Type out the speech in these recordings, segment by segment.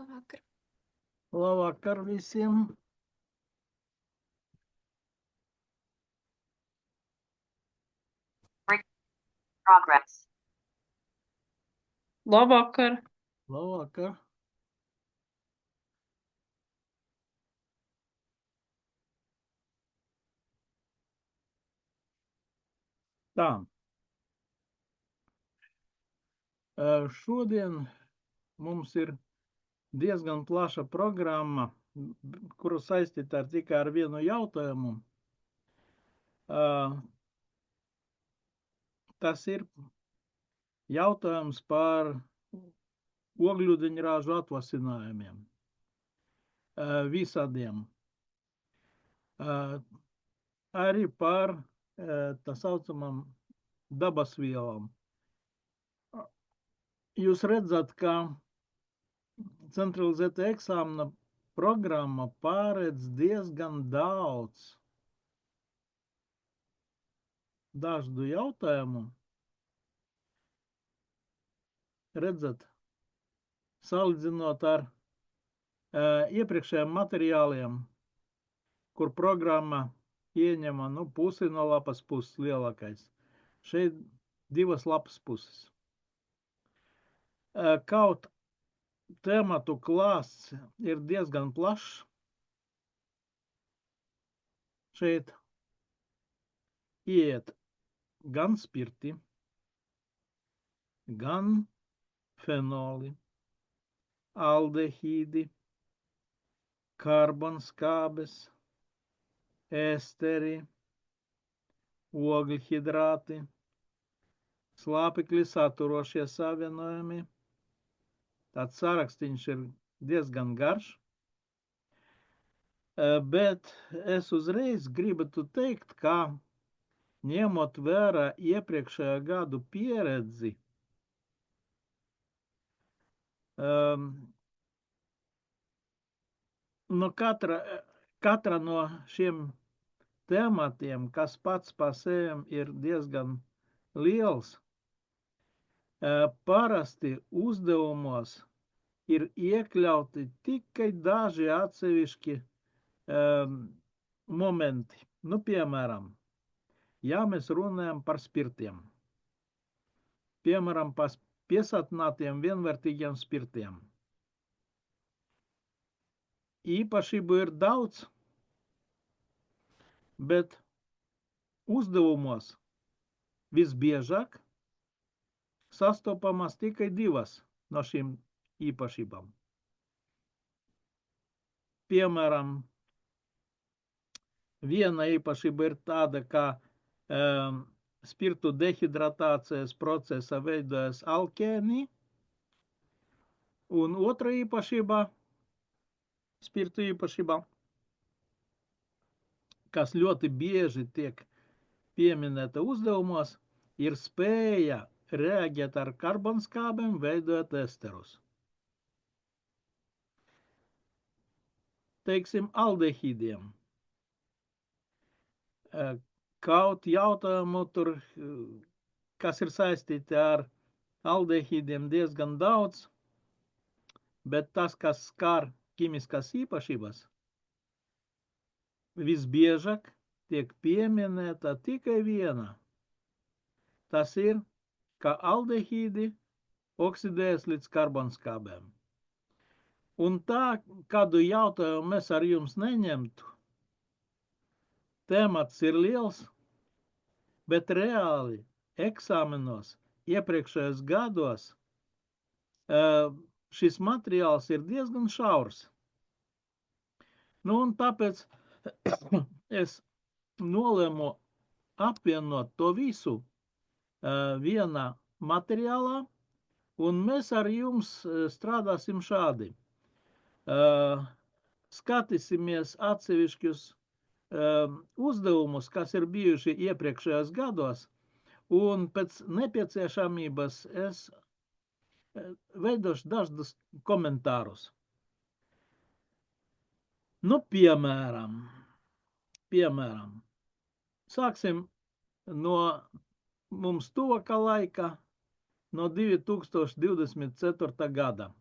Labvakar. Labvakar visiem! Progress. Labvakar. Labvakar! Tā. Šodien mums ir diezgan plaša programma, kura saistīta tikai ar vienu jautājumu. Tas ir jautājums par ogļūdeņrāžu atvasinājumiem. Visādiem. Arī par tā saucamām dabasvielām. Jūs redzat, ka centralizēta eksāmena programma pārēdz diezgan daudz dažādu jautājumu. Redzat, salīdzinot ar iepriekšējiem materiāliem, kur programma ieņema pusi no lapas puses lielākais. Šeit 2 lapas puses. Kaut tematu klāsts ir diezgan plašs. Šeit iet gan spirti, gan fenoli, aldehīdi, karbonskābes, esteri, ogļhidrāti, slāpekļi saturošie savienojumi. Tāds sarakstīns ir diezgan garš, bet es uzreiz gribētu teikt, ka ņemot vērā iepriekšējā gadu pieredzi, no katra no šiem tematiem, kas pats pa sevi ir diezgan liels, parasti uzdevumos ir iekļauti tikai daži atsevišķi momenti. Piemēram, ja mēs runājam par spirtiem, piemēram, par piesātinātiem vienvērtīgiem spirtiem. Īpašību ir daudz, bet uzdevumos visbiežāk sastopamas tikai 2 no šīm īpašībām. Piemēram, viena īpašība ir tāda, ka spirtu dehidratācijas procesa veidojas alkēni, un otra īpašība, spirtu īpašība, kas ļoti bieži tiek pieminēta uzdevumos, ir spēja reaģēt ar karbonskābēm, veidojot esterus. Teiksim, aldehīdiem. Kaut jautājumu tur, kas ir saistīti ar aldehīdiem, diezgan daudz, bet tas, kas skar ķīmiskās īpašības, visbiežāk tiek pieminēta tikai viena. Tas ir, ka aldehīdi oksidējas līdz karbonskābēm. Un tā, kādu jautājumu mēs ar jums neņemtu, temats ir liels, bet reāli eksāmenos iepriekšējos gados šis materiāls ir diezgan šaurs. Un tāpēc es nolēmu apvienot to visu vienā materiālā, un mēs ar jums strādāsim šādi. Skatīsimies atsevišķus uzdevumus, kas ir bijuši iepriekšējos gados, un pēc nepieciešamības es veidošu dažus komentārus. Piemēram, sāksim no mums tuvākā laika, no 2024. gada.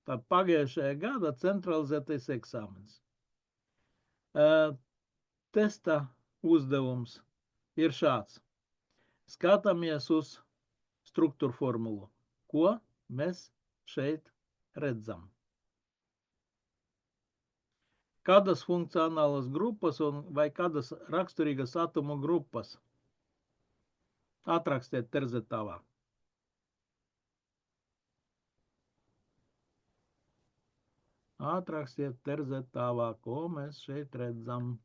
Tad pagājušajā gada centralizētais eksāmens. Testa uzdevums ir šāds. Skatāmies uz struktūru formulu. Ko mēs šeit redzam? Kādas funkcionālas grupas vai kādas raksturīgas atomu grupas? Atrakstiet terzetavā. Atrakstiet terzetavā, ko mēs šeit redzam.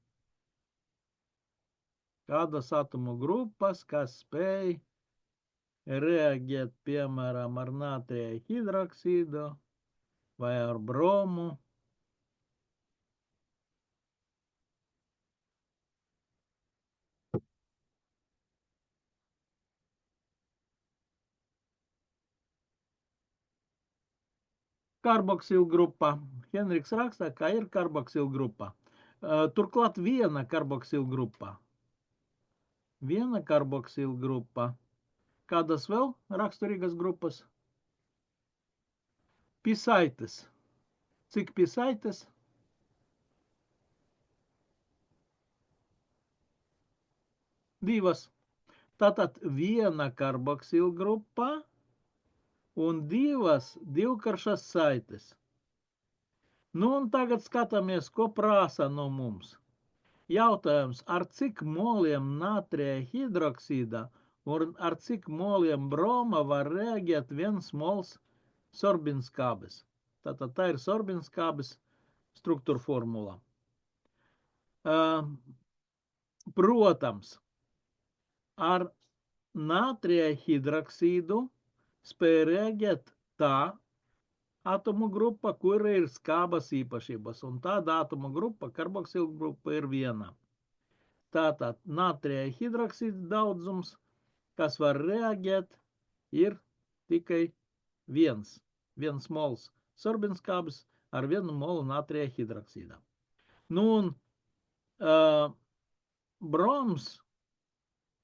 Kādas atomu grupas, kas spēj reaģēt, piemēram, ar natrija hidroksīdu vai ar bromu. Karboksilgrupa. Henriks rakstā, ka ir karboksilgrupa. Turklāt viena karboksilgrupa. Viena karboksilgrupa. Kādas vēl raksturīgas grupas? Pisaites. Cik pisaites? Divas. Tātad viena karboksilgrupa un divas divkaršas saites. Nu un tagad skatāmies, ko prasa no mums. Jautājums, ar cik moliem natrija hidroksīda un ar cik moliem broma var reaģēt viens mols sorbinskābes. Tātad tā ir sorbinskābes struktūra formula. Protams, ar natrija hidroksīdu spēj reaģēt tā atomu grupa, kur ir skābas īpašības, un tāda atomu grupa, karboksilgrupa, ir viena. Tātad natrija hidroksīda daudzums, kas var reaģēt, ir tikai viens mols sorbinskābes ar vienu molu natrija hidroksīda. Nu un broms,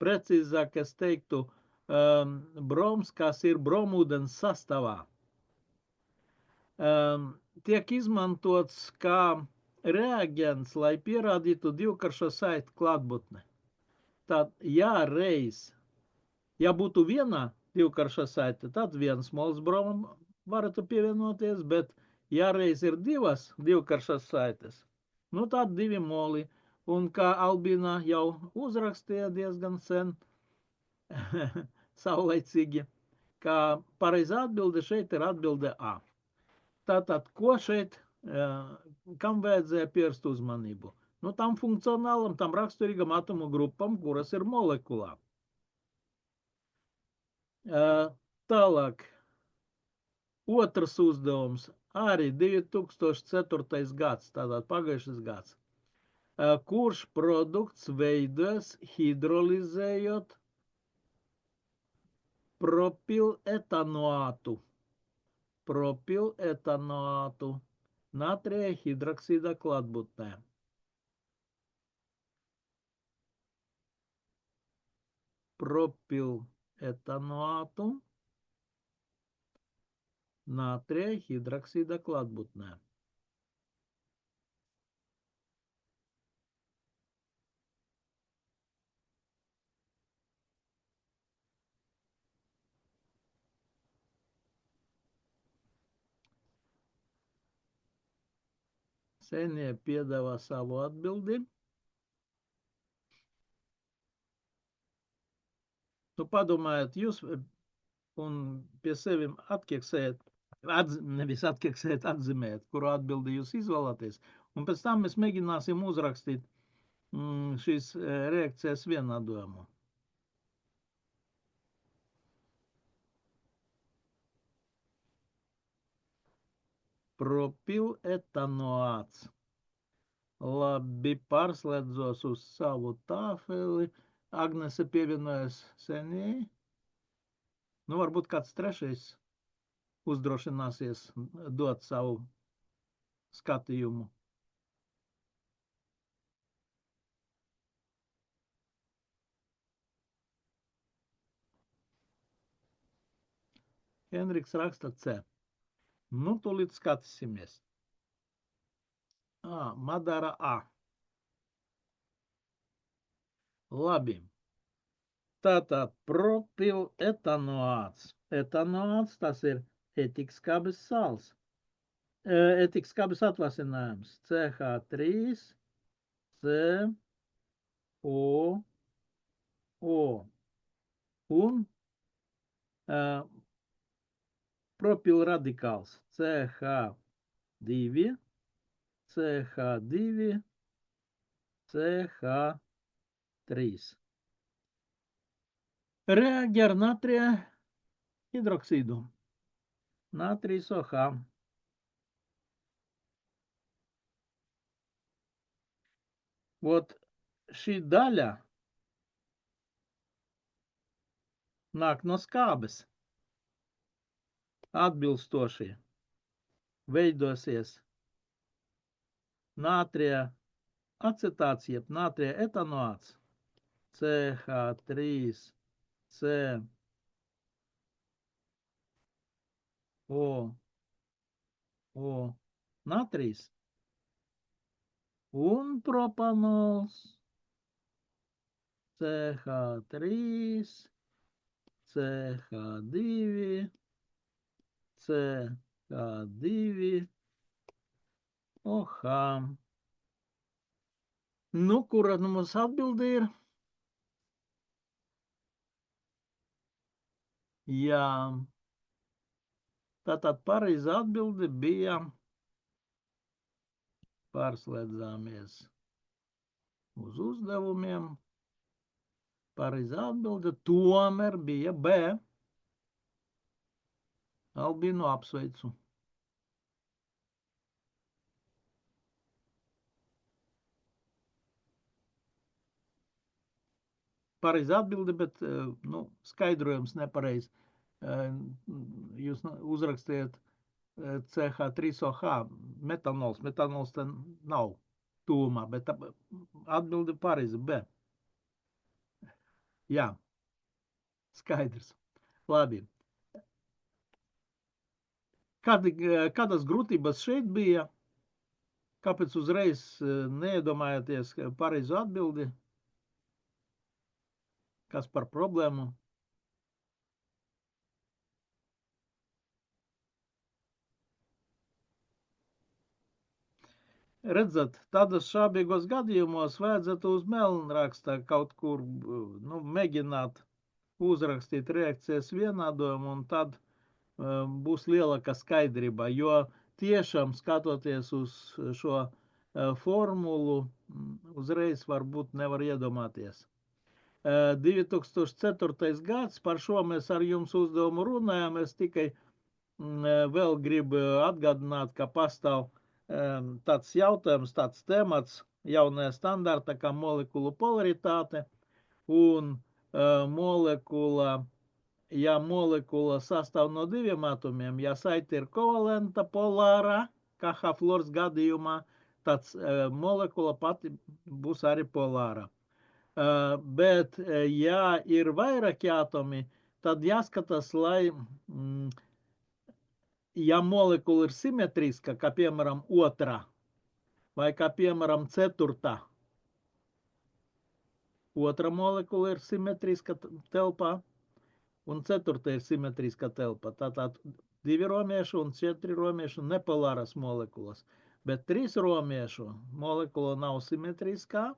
precīzāk es teiktu, broms, kas ir bromūdens sastāvā, tiek izmantots kā reaģents, lai pierādītu divkaršo saiti klātbūtni. Tad, ja būtu viena divkarša saite, tad viens mols bromam varētu pievienoties, bet ja reiz ir divas divkaršas saites, nu tad 2 moli. Un kā Albina jau uzrakstīja diezgan sen, saulaicīgi, ka pareizā atbilde šeit ir atbilde A. Tātad, ko šeit, kam vajadzēja pievērst uzmanību? Nu, tam funkcionālam, tam raksturīgam atomu grupam, kuras ir molekulā. Tālāk, otrs uzdevums, arī 2004. gads, tātad pagājušais gads. Kurš produkts veidojas hidrolizējot propilētanoātu? Propilētanoātu natrija hidroksīda klātbūtnē. Propilētanoātu natrija hidroksīda klātbūtnē. Senie piedāvā savu atbildi. Nu, padomājiet, jūs un pie sevi atkeksējat, nevis atkeksējat, atzīmējat, kuru atbildi jūs izvēlaties. Un pēc tam mēs mēģināsim uzrakstīt šīs reakcijas vienādojumu. Propilētanoāts. Labi, pārslēdzos uz savu tāfeli. Agnese pievienojas senijai. Nu, varbūt kāds trešais uzdrošināsies dot savu skatījumu. Henriks raksta C. Nu, tūlīt skatīsimies. Madara A. Labi. Tātad propiletanoāts. Etanoāts tas ir etikskābes sāls. Etikskābes atvasinājums. CH3, C, O, O. Un propilradikāls. CH2, CH2, CH3. Reaģē ar natrija hidroksīdu. Natrijs OH. Vot šī daļa nāk no skābes. Atbilstoši veidosies natrija acetāts, jeb natrija etanoāts. CH3, C, O, O, natrijs un propanols. CH3, CH2, CH2, OH. Nu, kura nu mums atbilde ir? Jā. Tātad pareiza atbilde bija, pārslēdzāmies uz uzdevumiem. Pareiza atbilde tomēr bija B. Albīnu apsveicu. Pareiza atbilde, bet nu, skaidrojums nepareiz. Jūs uzrakstiet CH3OH, metanols. Metanols te nav tūmā, bet atbilde pareiza B. Jā, skaidrs. Labi. Kādas grūtības šeit bija? Kāpēc uzreiz neiedomājaties pareizu atbildi? Kas par problēmu? Redzat, tādos šābīgos gadījumos vajadzētu uz melnraksta kaut kur mēģināt uzrakstīt reakcijas vienādojumu, un tad būs lielāka skaidrība, jo tiešām skatoties uz šo formulu, uzreiz varbūt nevar iedomāties. 2004. gads, par šo mēs ar jums uzdevumu runājam, es tikai vēl gribu atgādināt, ka pastāv tāds jautājums, tāds temats jaunajā standarta kā molekulu polaritāte un molekula, ja molekula sastāv no diviem atomiem, ja saite ir kovalenta polāra, kā H-fluors gadījumā, tad molekula pati būs arī polāra. Bet, ja ir vairāki atomi, tad jāskatās, lai, ja molekula ir simetriska, kā piemēram otrā, vai kā piemēram ceturtā, otra molekula ir simetriska telpā, un ceturtā ir simetriska telpa. Tātad 2 romiešu un 4 romiešu nepolāras molekulas, bet 3 romiešu molekula nav simetriskā,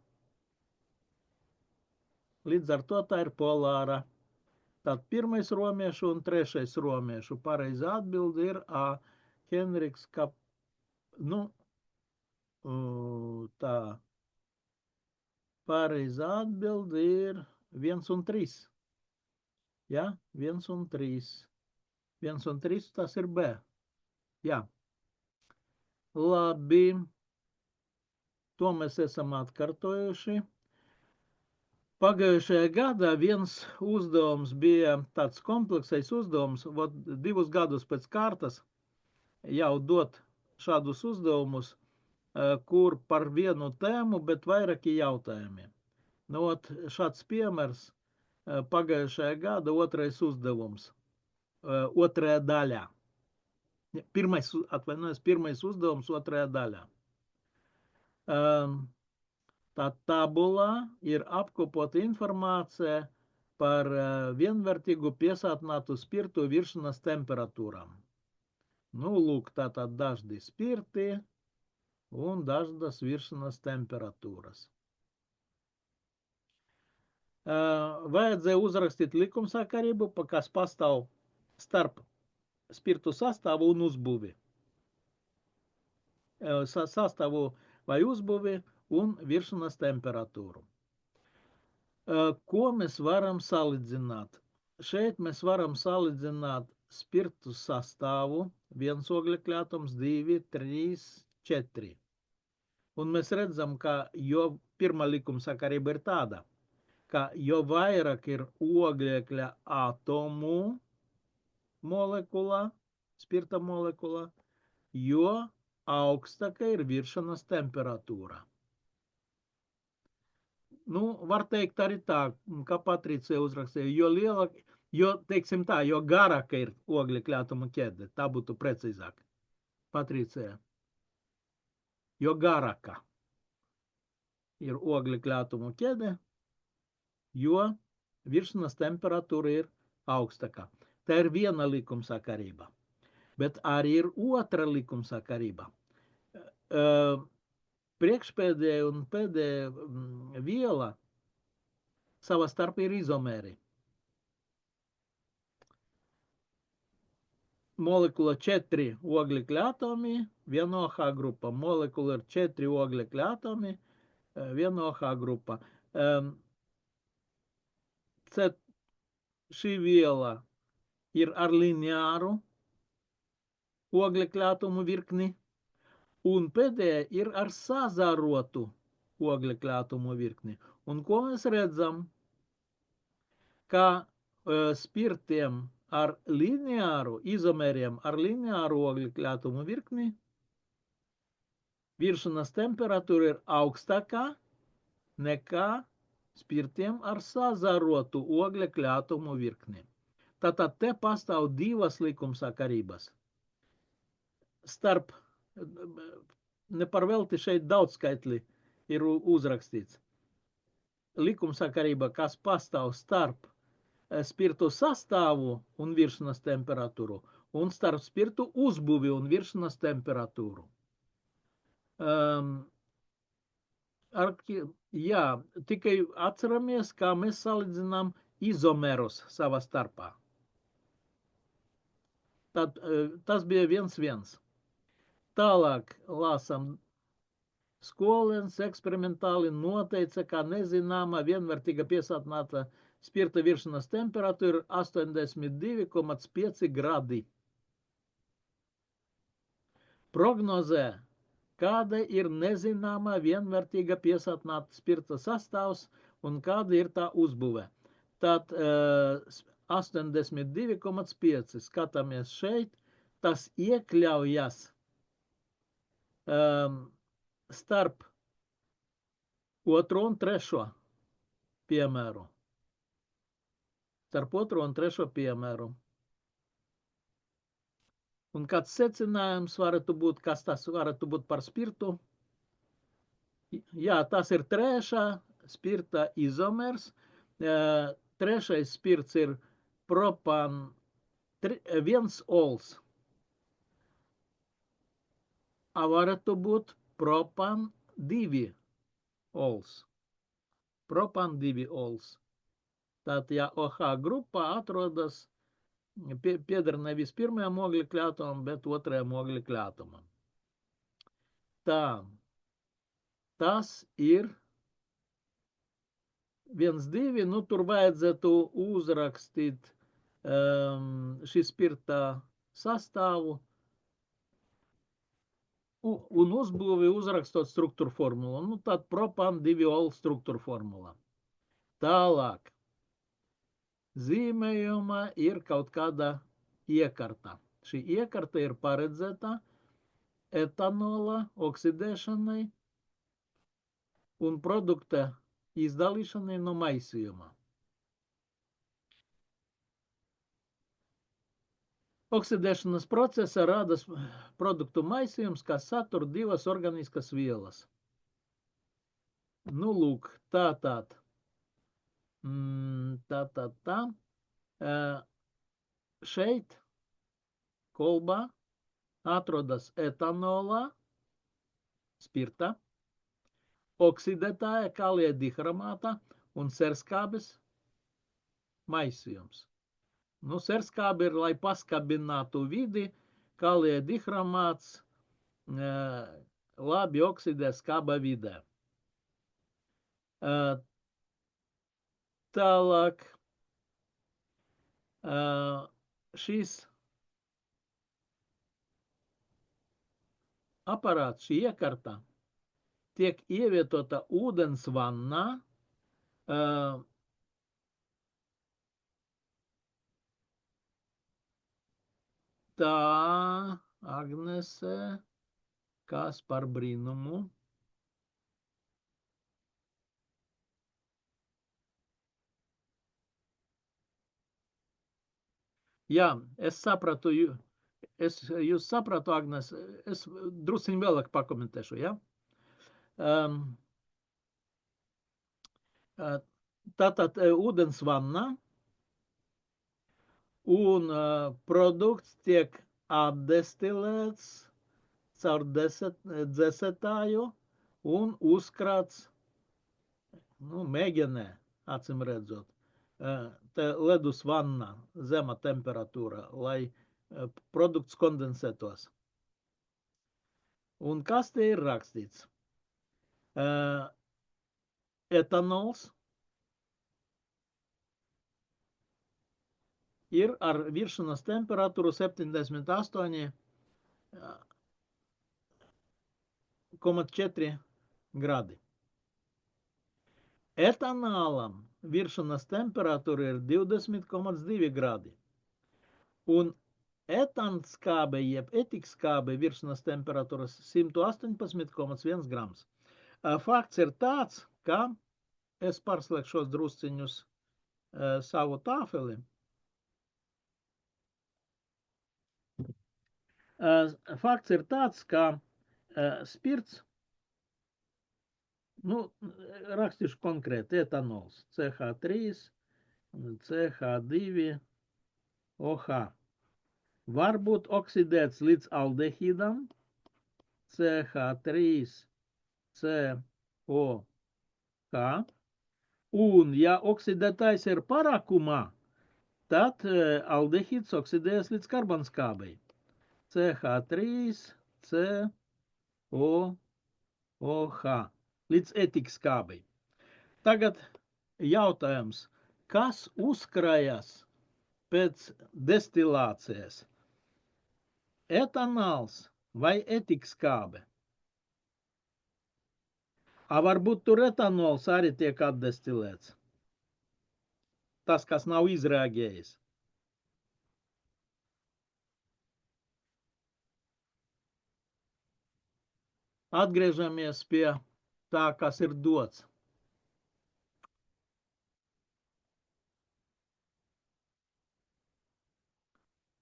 līdz ar to tā ir polāra. Tad 1. romiešu un 3. romiešu pareiza atbilde ir A. Henriks tā. Pareiza atbilde ir 1 un 3. Ja? 1 un 3. 1 un 3 tas ir B. Jā. Labi. To mēs esam atkārtojuši. Pagājušajā gadā viens uzdevums bija tāds kompleksais uzdevums, 2 gadus pēc kārtas jau dot šādus uzdevumus, kur par vienu tēmu, bet vairāki jautājumi. Šāds piemērs pagājušajā gada 2. uzdevums, 2. daļā. Pirmais uzdevums otrajā daļā. Tā tabula ir apkopota informācija par vienvērtīgu piesātinātu spirtu viršanas temperatūrām. Nu, lūk, tātad daždi spirti un daždas viršanas temperatūras. Vajadzēja uzrakstīt likumsakarību, kas pastāv starp spirtu sastāvu un uzbūvi. Sastāvu vai uzbūvi un viršanas temperatūru. Ko mēs varam salīdzināt? Šeit mēs varam salīdzināt spirtu sastāvu, 1 oglekļa atoms, 2, 3, 4. Un mēs redzam, ka jo pirmā likumsakarība ir tāda, ka jo vairāk ir oglekļa atomu molekula, spirta molekula, jo augstāka ir viršanas temperatūra. Nu, var teikt arī tā, kā Patricija uzrakstīja, teiksim tā, jo garāka ir oglekļa atomu ķēde, tā būtu precīzāk. Patricija, jo garāka ir oglekļa atomu ķēde, jo viršanas temperatūra ir augstāka. Tā ir viena likumsakarība. Bet arī ir otra likumsakarība. Priekšpēdējā un pēdējā viela savā starpā ir izomēri. Molekula 4 oglekļa atomi, 1 OH grupa. Molekula ir 4 oglekļa atomi, 1 OH grupa. Šī viela ir ar lineāru oglekļa atomu virkni, un pēdējā ir ar sazarotu oglekļa atomu virkni. Un ko mēs redzam? Ka spirtiem ar lineāru, izomēriem ar lineāru oglekļa atomu virkni viršanas temperatūra ir augstākā nekā spirtiem ar sazarotu oglekļa atomu virkni. Tātad te pastāv divas likumsakarības. Starp, neparvelti šeit daudzskaitli ir uzrakstīts. Likumsakarība, kas pastāv starp spirtu sastāvu un viršanas temperatūru, un starp spirtu uzbūvi un viršanas temperatūru. Jā, tikai atceramies, kā mēs salīdzinām izomerus savā starpā. Tad, tas bija 1,1. Tālāk lasam. Skolēns eksperimentāli noteica, ka nezināma vienvērtīga piesātināta spirta viršanas temperatūra ir 82,5 gradi. Prognozē, kāda ir nezināma vienvērtīga piesātināta spirta sastāvs un kāda ir tā uzbūve. Tad 82,5 skatāmies šeit, tas iekļaujas starp 2 un 3 piemēru. Starp 2 un 3 piemēru. Un kāds secinājums varētu būt, kas tas varētu būt par spirtu? Jā, tas ir 3. spirta izomers. 3. spirts ir propan 1 ols. A varētu būt propan 2 ols. Propan 2 ols. Tātad, ja OH grupa atrodas, pieder nevis pirmajam oglekļa atomam, bet otrajam oglekļa atomam. Tā, tas ir 1,2, nu tur vajadzētu uzrakstīt šī spirta sastāvu un uzbūvi uzrakstot struktūru formulu. Nu tad propan 2 ol struktūru formula. Tālāk. Zīmējumā ir kaut kāda iekarta. Šī iekarta ir paredzēta etanola oksidēšanai un produkta izdalīšanai no maisījuma. Oksidēšanas procesā radas produktu maisījums, kas satur divas organiskas vielas. Nu, lūk, tātad. Tā. Šeit kolbā atrodas etanolā, spirta, oksidētāja kalija dihramāta un serskābes maisījums. Nu, serskābe ir, lai paskabinātu vidi, kalija dihramāts labi oksidē skaba vidē. Tālāk šis aparāts, šī iekarta tiek ievietota ūdens vannā, tā, Agnese, kas par brīnumu? Jā, es sapratu, jūs sapratu, Agnes, es drusciņ vēlāk pakomentēšu, ja? Tātad ūdens vannā un produkts tiek atdestilēts caur dzesētāju un uzkrāts, nu, mēģinē, acim redzot, te ledus vannā, zema temperatūra, lai produkts kondensētos. Un kas te ir rakstīts? Etanols ir ar viršanas temperatūru 78,4 gradi. Etanālam viršanas temperatūra ir 20,2 gradi. Un etanskābe, jeb etikskābe viršanas temperatūras 118,1 grams. Fakts ir tāds, ka es pārslēgšos drusciņus savu tāfeli. Fakts ir tāds, ka spirts, nu, rakstīšu konkrēti, etanols, CH3, CH2, OH. Var būt oksidēts līdz aldehīdam, CH3, COH, un ja oksidētājs ir parakumā, tad aldehīds oksidējas līdz karbonskābei, CH3, COH, līdz etikskābei. Tagad jautājums, kas uzkrājas pēc destilācijas? Etanāls vai etikskābe? Varbūt tur etanols arī tiek atdestilēts. Tas, kas nav izrēģējis. Atgriežamies pie tā, kas ir dots.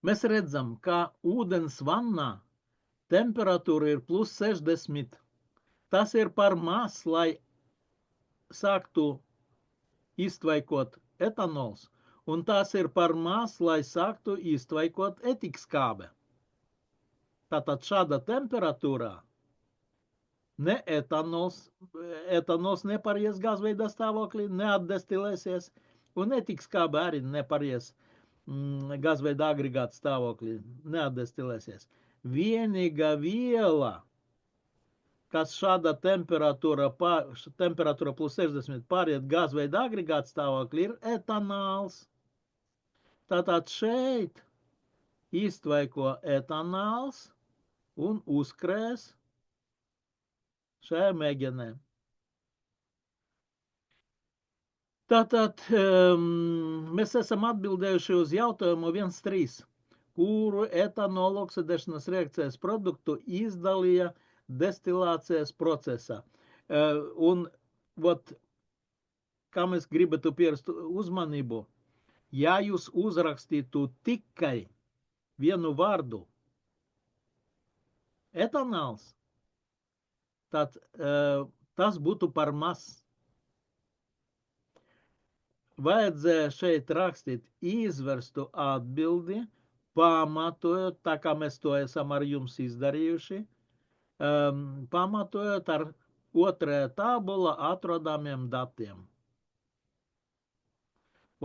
Mēs redzam, ka ūdens vannā temperatūra ir plus 60. Tas ir par maz, lai sāktu iztvaikot etanols, un tas ir par maz, lai sāktu iztvaikot etikskābe. Tātad šāda temperatūrā ne etanols neparies gazveida stāvoklī, neatdestilēsies, un etikskābe arī neparies gazveida agregāta stāvoklī, neatdestilēsies. Vienīgā viela, kas šāda temperatūra plus 60 pāriet gazveida agregāta stāvoklī, ir etanāls. Tātad šeit iztvaiko etanāls un uzkrēs šajā mēģinē. Tātad mēs esam atbildējuši uz jautājumu 1.3, kuru etanolu oksidēšanas reakcijas produktu izdalīja destilācijas procesā. Un, kam es gribētu pievērst uzmanību, ja jūs uzrakstītu tikai vienu vārdu etanāls, tad tas būtu par maz. Vajadzēja šeit rakstīt izverstu atbildi, pamatojot, tā kā mēs to esam ar jums izdarījuši, pamatojot ar otrajā tabula atrodamiem datiem.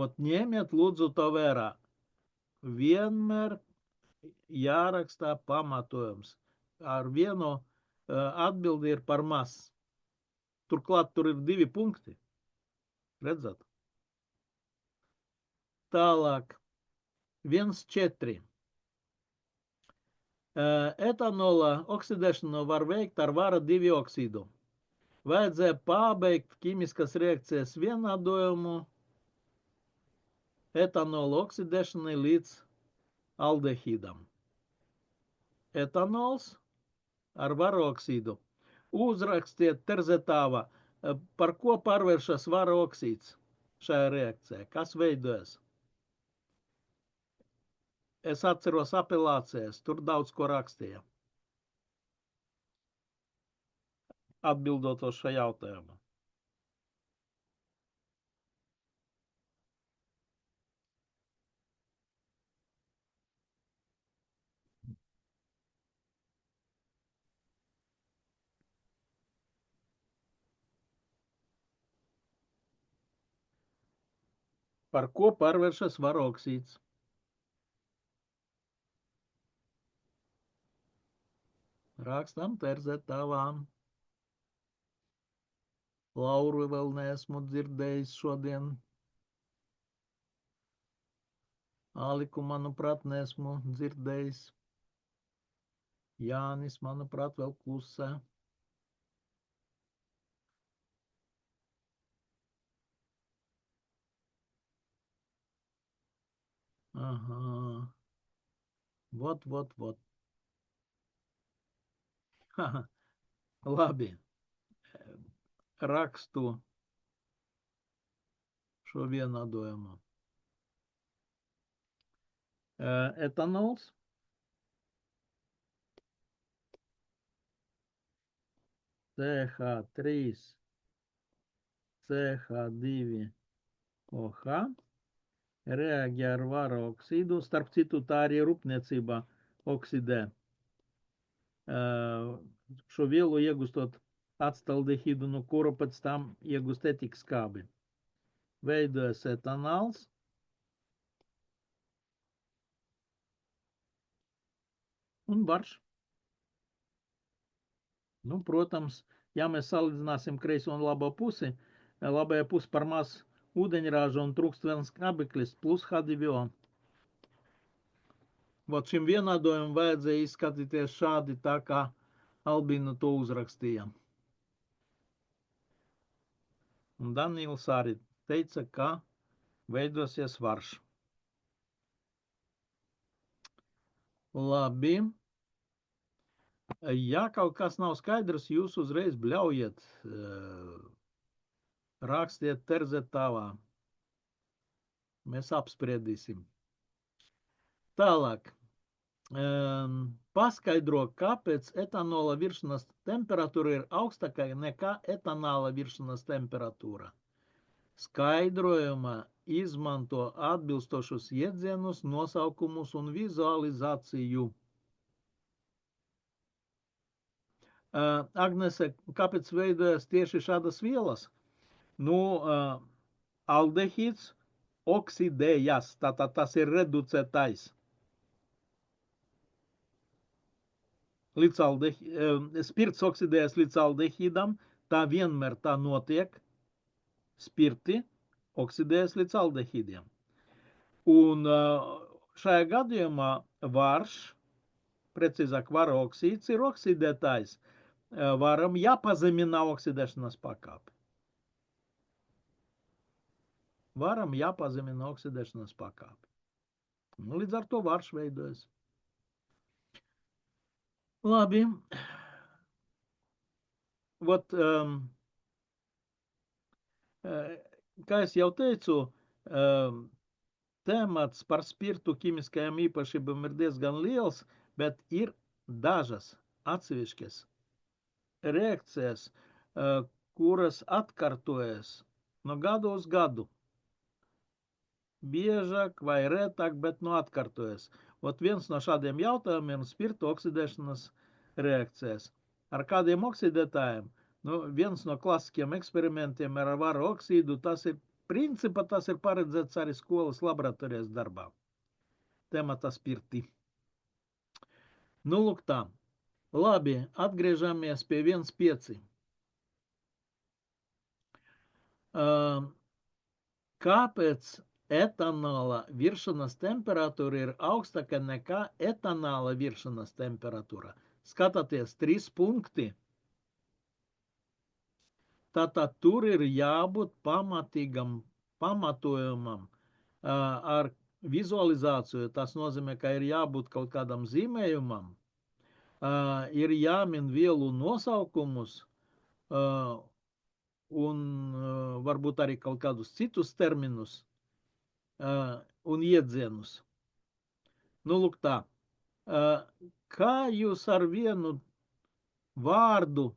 Ot ņemiet lūdzu to vērā. Vienmēr jārakstā pamatojums. Ar vienu atbildi ir par maz. Turklāt tur ir 2 punkti. Redzat? Tālāk. 1,4. Etanola oksidēšanu var veikt ar vara 2 oksīdu. Vajadzēja pabeigt ķīmiskas reakcijas vienādojumu etanola oksidēšanai līdz aldehīdam. Etanols ar varu oksīdu. Uzrakstiet terzetāva, par ko pārvēršas vara oksīds šajā reakcijā. Kas veidojas? Es atceros apelācijas, tur daudz ko rakstīja. Atbildot uz šo jautājumu. Par ko pārvēršas vara oksīds? Rakstam terzetāvām. Lauru vēl neesmu dzirdējis šodien. Aliku, manuprāt, neesmu dzirdējis. Jānis, manuprāt, vēl klusē. Aha. Vot. Labi. Rakstu šo vienādojumu. Etanols CH3 CH2OH reaģē ar vara oksīdu, starp citu tā arī rūpniecībā oksidē. Šo vielu iegūstot acetaldehīdu, no kura pēc tam iegūst etikskābi. Veidojas etanāls. Un barš. Nu, protams, ja mēs salīdzināsim kreiso un labo pusi, labajā pusi par maz ūdeņrāža un trūkst viens skābeklis plus H2O. Vot šim vienādojumam vajadzēja izskatīties šādi, tā kā Albīna to uzrakstīja. Un Daniels arī teica, ka veidosies varš. Labi. Ja kaut kas nav skaidrs, jūs uzreiz bļaujiet, rakstiet terzetāvā. Mēs apspriedīsim. Tālāk. Paskaidro, kāpēc etanola viršanas temperatūra ir augstāka nekā etanāla viršanas temperatūra. Skaidrojumā izmanto atbilstošus iedzienus, nosaukumus un vizualizāciju. Agnese, kāpēc veidojas tieši šādas vielas? Nu, aldehīds oksidējas, tātad tas ir reducētais. Spirts oksidējas līdz aldehīdam, tā vienmēr tā notiek. Spirti oksidējas līdz aldehīdiem. Un šajā gadījumā varš, precīzāk vara oksīds, ir oksidētājs. Varam jāpazemina oksidēšanas pakāpe. Varam jāpazemina oksidēšanas pakāpe. Līdz ar to varš veidojas. Labi. Vot, kā es jau teicu, temats par spirtu ķīmiskajām īpašībām ir diezgan liels, bet ir dažas atsevišķas reakcijas, kuras atkārtojas no gadu uz gadu. Biežāk vai retāk, bet nu atkārtojas. Ot viens no šādiem jautājumiem ir spirtu oksidēšanas reakcijas. Ar kādiem oksidētājiem? Nu, viens no klasiskiem eksperimentiem ar varu oksīdu, tas ir paredzēts arī skolas laboratorijas darbā. Temata spirti. Nu, lūk tā. Labi, atgriežamies pie 1,5. Kāpēc etanola viršanas temperatūra ir augstāka nekā etanola viršanas temperatūra? Skatāties, 3 punkti. Tātad tur ir jābūt pamatīgam pamatojumam ar vizualizāciju. Tas nozīmē, ka ir jābūt kaut kādam zīmējumam, ir jāmin vielu nosaukumus un varbūt arī kaut kādus citus terminus un iedzienus. Nu, lūk tā. Kā jūs ar vienu vārdu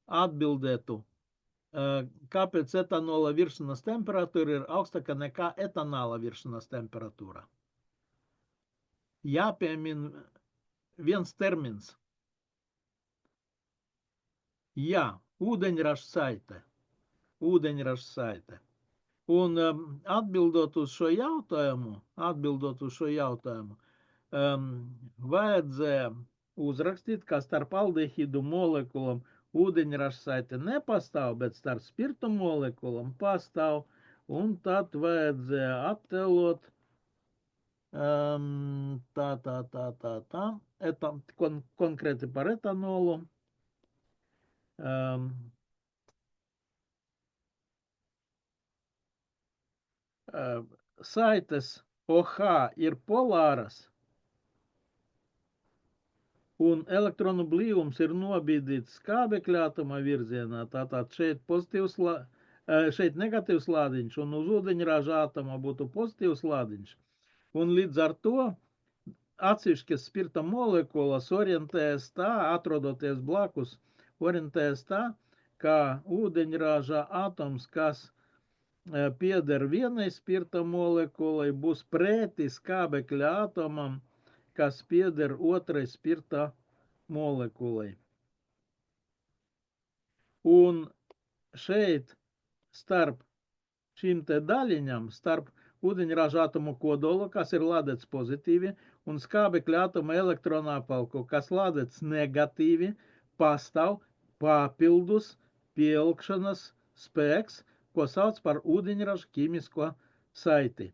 atbildētu, kāpēc etanola viršanas temperatūra ir augstāka nekā etanāla viršanas temperatūra? Jāpiemin viens termins. Jā, ūdeņraža saite. Ūdeņraža saite. Un atbildot uz šo jautājumu, vajadzēja uzrakstīt, ka starp aldehīdu molekulam ūdeņraža saite nepastāv, bet starp spirtu molekulam pastāv, un tad vajadzēja attēlot konkrēti par etanolu. Saites OH ir polāras, un elektronu blīvums ir nobīdīts skābekļa atoma virzienā, tātad šeit negatīvs lādiņš, un uz ūdeņraža atoma būtu pozitīvs lādiņš. Un līdz ar to atsevišķas spirta molekulas orientējas tā, atrodoties blakus, orientējas tā, ka ūdeņraža atoms, kas pieder vienai spirta molekulai, būs pretī skābekļa atomam, kas pieder otrai spirta molekulai. Un šeit starp šīm te daļiņām, starp ūdeņraža atomu kodolu, kas ir lādēts pozitīvi, un skābekļa atoma elektronapalku, kas lādēts negatīvi, pastāv papildus pieaugšanas spēks, ko sauc par ūdeņraža ķīmisko saiti.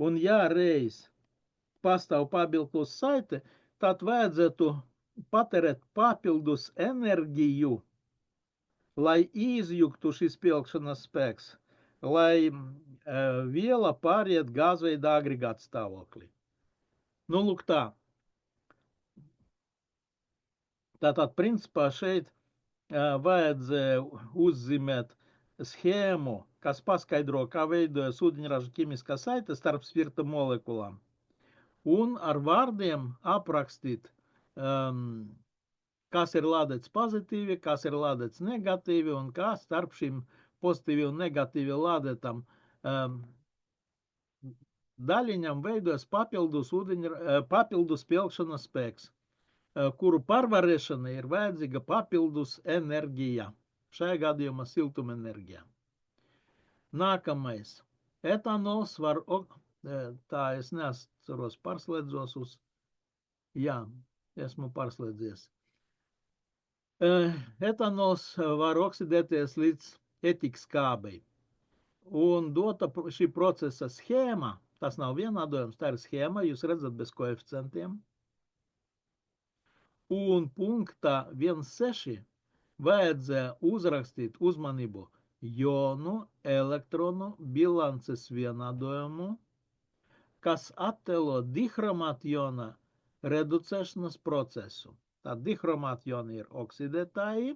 Un ja reiz pastāv papildus saite, tad vajadzētu patērēt papildus enerģiju, lai izjuktu šis pieaugšanas spēks, lai viela pāriet gāzveida agregāta stāvoklī. Nu, lūk tā. Tātad, principā, šeit vajadzēja uzzīmēt schēmu, kas paskaidro, kā veidojas ūdeņraža ķīmiskā saite starp spirta molekulām, un ar vārdiem aprakstīt, kas ir lādēts pozitīvi, kas ir lādēts negatīvi, un kā starp šīm pozitīvi un negatīvi lādētam daļiņam veidojas papildus pieaugšanas spēks, kuru pārvarēšana ir vajadzīga papildus enerģija. Šajā gadījumā siltumenerģija. Nākamais. Etanols var, tā es neatceros, pārslēdzos uz, jā, esmu pārslēdzies. Etanols var oksidēties līdz etikskābei. Un dota šī procesa schēma, tas nav vienādojums, tā ir schēma, jūs redzat bez koeficientiem. Un punktā 1,6 vajadzēja uzrakstīt uzmanību jonu elektronu bilances vienādojumu, kas attēlo dihromātjona reducēšanas procesu. Tā dihromātjoni ir oksidētāji,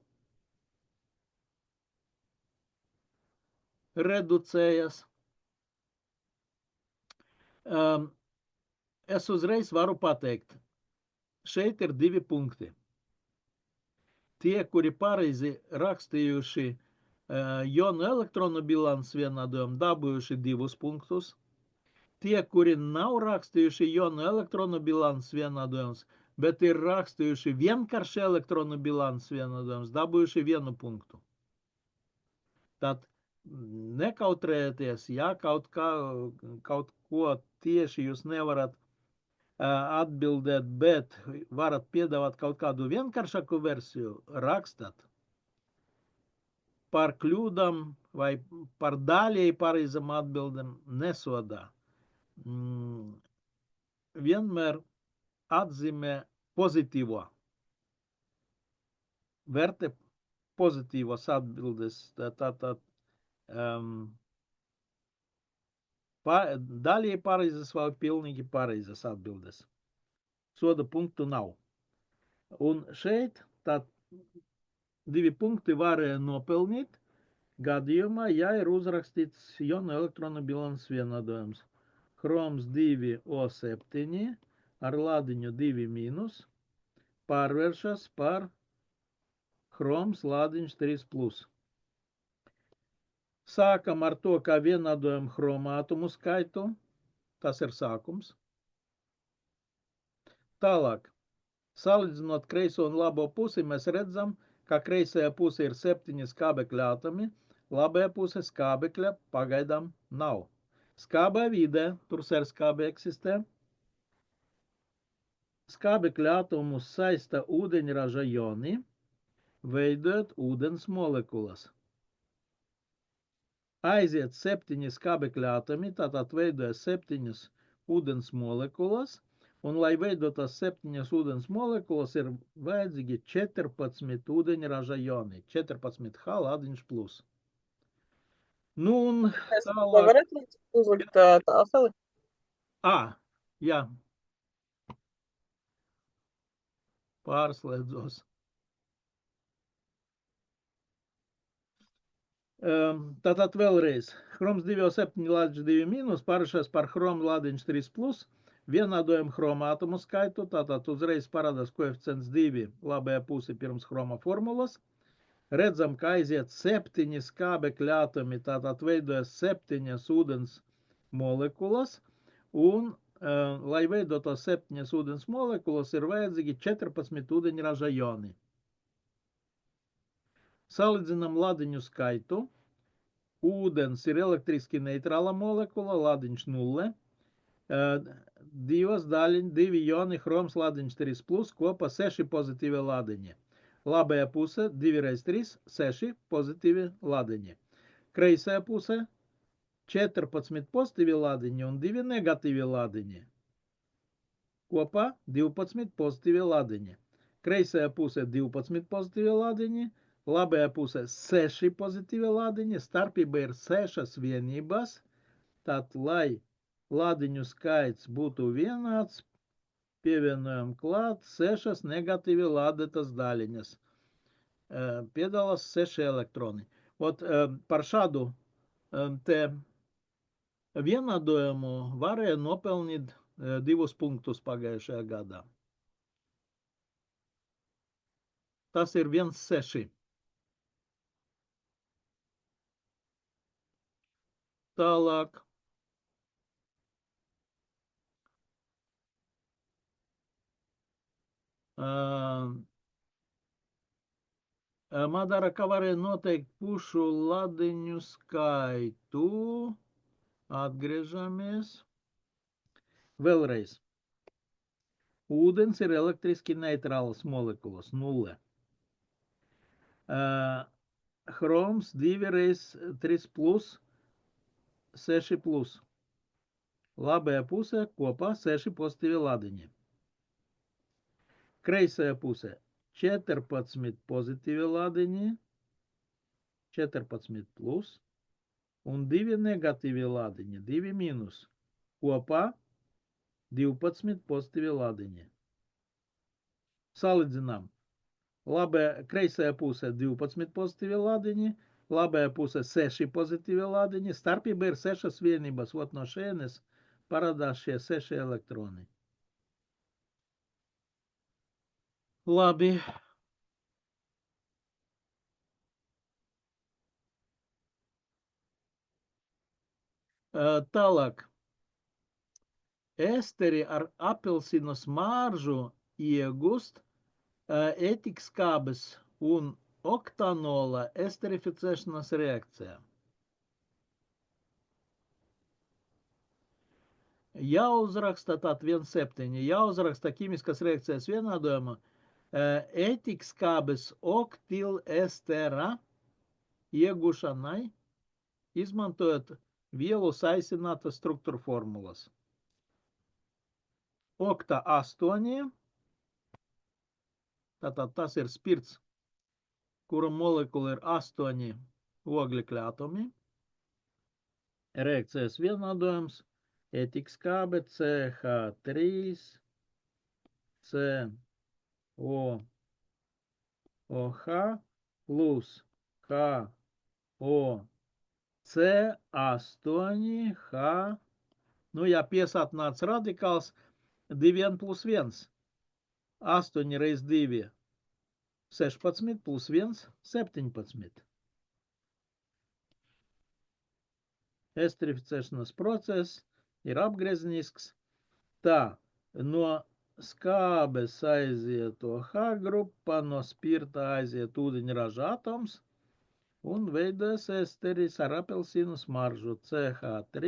reducējas, Es uzreiz varu pateikt, šeit ir 2 punkti. Tie, kuri pareizi rakstījuši jonu elektronu bilansu vienādojumu, dabūjuši 2 punktus. Tie, kuri nav rakstījuši jonu elektronu bilansu vienādojums, bet ir rakstījuši vienkārši elektronu bilansu vienādojums, dabūjuši 1 punktu. Tad nekautrējieties, ja kaut ko tieši jūs nevarat atbildēt, bet varat piedāvāt kaut kādu vienkāršāku versiju, rakstat. Par kļūdām vai par daļēji pareizam atbildam nesodā. Vienmēr atzīmē pozitīvo. Vērtē pozitīvas atbildes. Daļēji pareizas vai pilnīgi pareizas atbildes. Soda punktu nav. Un šeit tad 2 punkti varēja nopelnīt gadījumā, ja ir uzrakstīts jonu elektronu bilans vienādojums. Chroms 2O7 ar ladiņu 2 mīnus pārvēršas par Chroms ladiņš 3+. Sākam ar to, ka vienādojam chromātumu skaitu. Tas ir sākums. Tālāk, salīdzinot kreiso un labo pusi, mēs redzam, ka kreisajā pusē ir 7 skābekļa atomi, labajā pusē skābekļa pagaidām nav. Skābē vidē, tur sērskābe eksistē. Skābekļa atomus saista ūdeņraža joni, veidojot ūdens molekulas. Aiziet 7 skābekļa atomi, tātad veidoja 7 ūdens molekulas, un lai veidotas 7 ūdens molekulas, ir vajadzīgi 14 ūdeņraža joni, 14H ladiņš plus. Nu, un Es tālāk... varētu uzlikt tāfeli? Jā. Pārslēdzos. Tātad vēlreiz. Chroms 2O7 ladiņš 2 mīnus pārvēršas par Chrom ladiņš 3+. Vienādojam chromātumu skaitu, tātad uzreiz parādās koeficients 2 labajā pusē pirms chroma formulas. Redzam, ka aiziet 7 skābekļa atomi, tātad veidojas 7 ūdens molekulas, un, lai veidotos 7 ūdens molekulas, ir vajadzīgi 14 ūdeņraža joni. Salīdzinām ladiņu skaitu. Ūdens ir elektriski neitrāla molekula, ladiņš 0. 2 joni chroms ladiņš 3+, kopā 6 pozitīvi ladiņi. Labajā pusē 2 reiz 3, 6 pozitīvi ladiņi. Kreisajā pusē 14 pozitīvi ladiņi un 2 negatīvi ladiņi. Kopā 12 pozitīvi ladiņi. Kreisajā pusē 12 pozitīvi ladiņi. Labajā pusē 6 pozitīvi ladiņi, starpība ir 6 vienības, tad, lai ladiņu skaits būtu vienāds, pievienojam klāt 6 negatīvi lādētas daļiņas. Piedalās 6 elektroni. Par šādu te vienādojumu varēja nopelnīt 2 punktus pagājušajā gadā. Tas ir 1,6. Tālāk. Madara, ka varēja noteikt pušu ladiņu skaitu. Atgriežamies. Vēlreiz. Ūdens ir elektriski neitrālas molekulas, 0. Chroms 2 reiz 3+, 6+. Labajā pusē kopā 6 pozitīvi ladiņi. Kreisajā pusē 14 pozitīvi ladiņi, 14 plus, un 2 negatīvi ladiņi, 2 mīnus. Kopā 12 pozitīvi ladiņi. Salīdzinām. Kreisajā pusē 12 pozitīvi ladiņi, labajā pusē 6 pozitīvi ladiņi, starpība ir 6 vienības, no šeienes parādās šie 6 elektroni. Labi. Tālāk. Esteri ar apelsīnu smāržu iegūst ētikskābes un oktanola esterificēšanas reakcijā. Jāuzraksta tātad 1,7. Jāuzraksta ķīmiskas reakcijas vienādojuma ētikskābes oktilestera iegūšanai, izmantojot vielu saistinātas struktūra formulas. Okta 8, tātad tas ir spirts, kura molekula ir 8 oglekļa atomi. Reakcijas vienādojums ētikskābe CH3, COOH plus HOC8H. Nu, ja piesātināts radikāls, 2 plus 1. 8 reiz 2. 16 plus 1. 17. Esterificēšanas process ir apgriezinisks. Tā, no skābes aiziet OH grupa, no spirta aiziet ūdeņraža atoms un veidojas esteris ar apelsīnu smaržu CH3,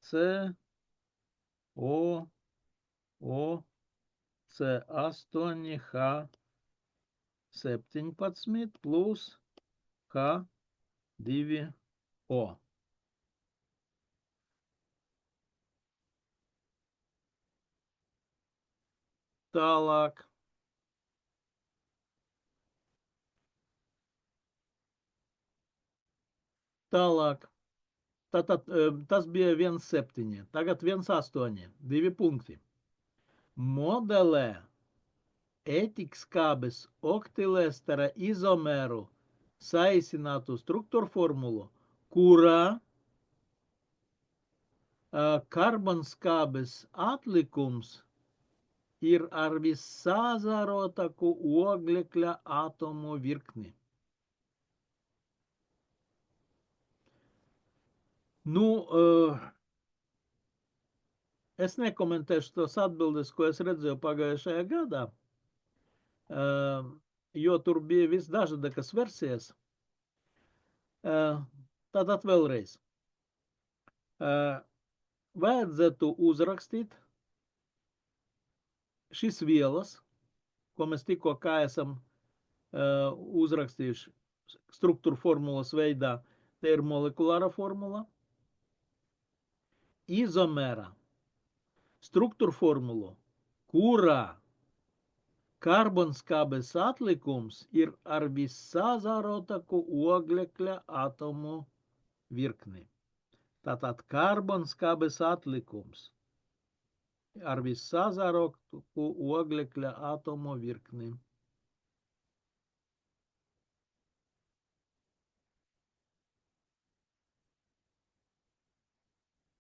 C8H17 plus H2O. Tālāk. Tātad tas bija 1,7. Tagad 1,8. 2 punkti. Modelē ētikskābes oktilestera izomeru saīsinātu struktūru formulu, kurā karbonskābes atlikums ir ar vissāzarotāku oglekļa atomu virkni. Nu, es nekomentēšu tos atbildes, ko es redzēju pagājušajā gadā, jo tur bija visdažādākas versijas. Tātad vēlreiz. Vajadzētu uzrakstīt šīs vielas, ko mēs tikko kā esam uzrakstījuši struktūra formulas veidā, te ir molekulāra formula, izomēra struktūra formulu, kurā karbonskābes atlikums ir ar vissāzarotāku oglekļa atomu virkni. Tātad karbonskābes atlikums ar vissāzarotāku oglekļa atomu virkni.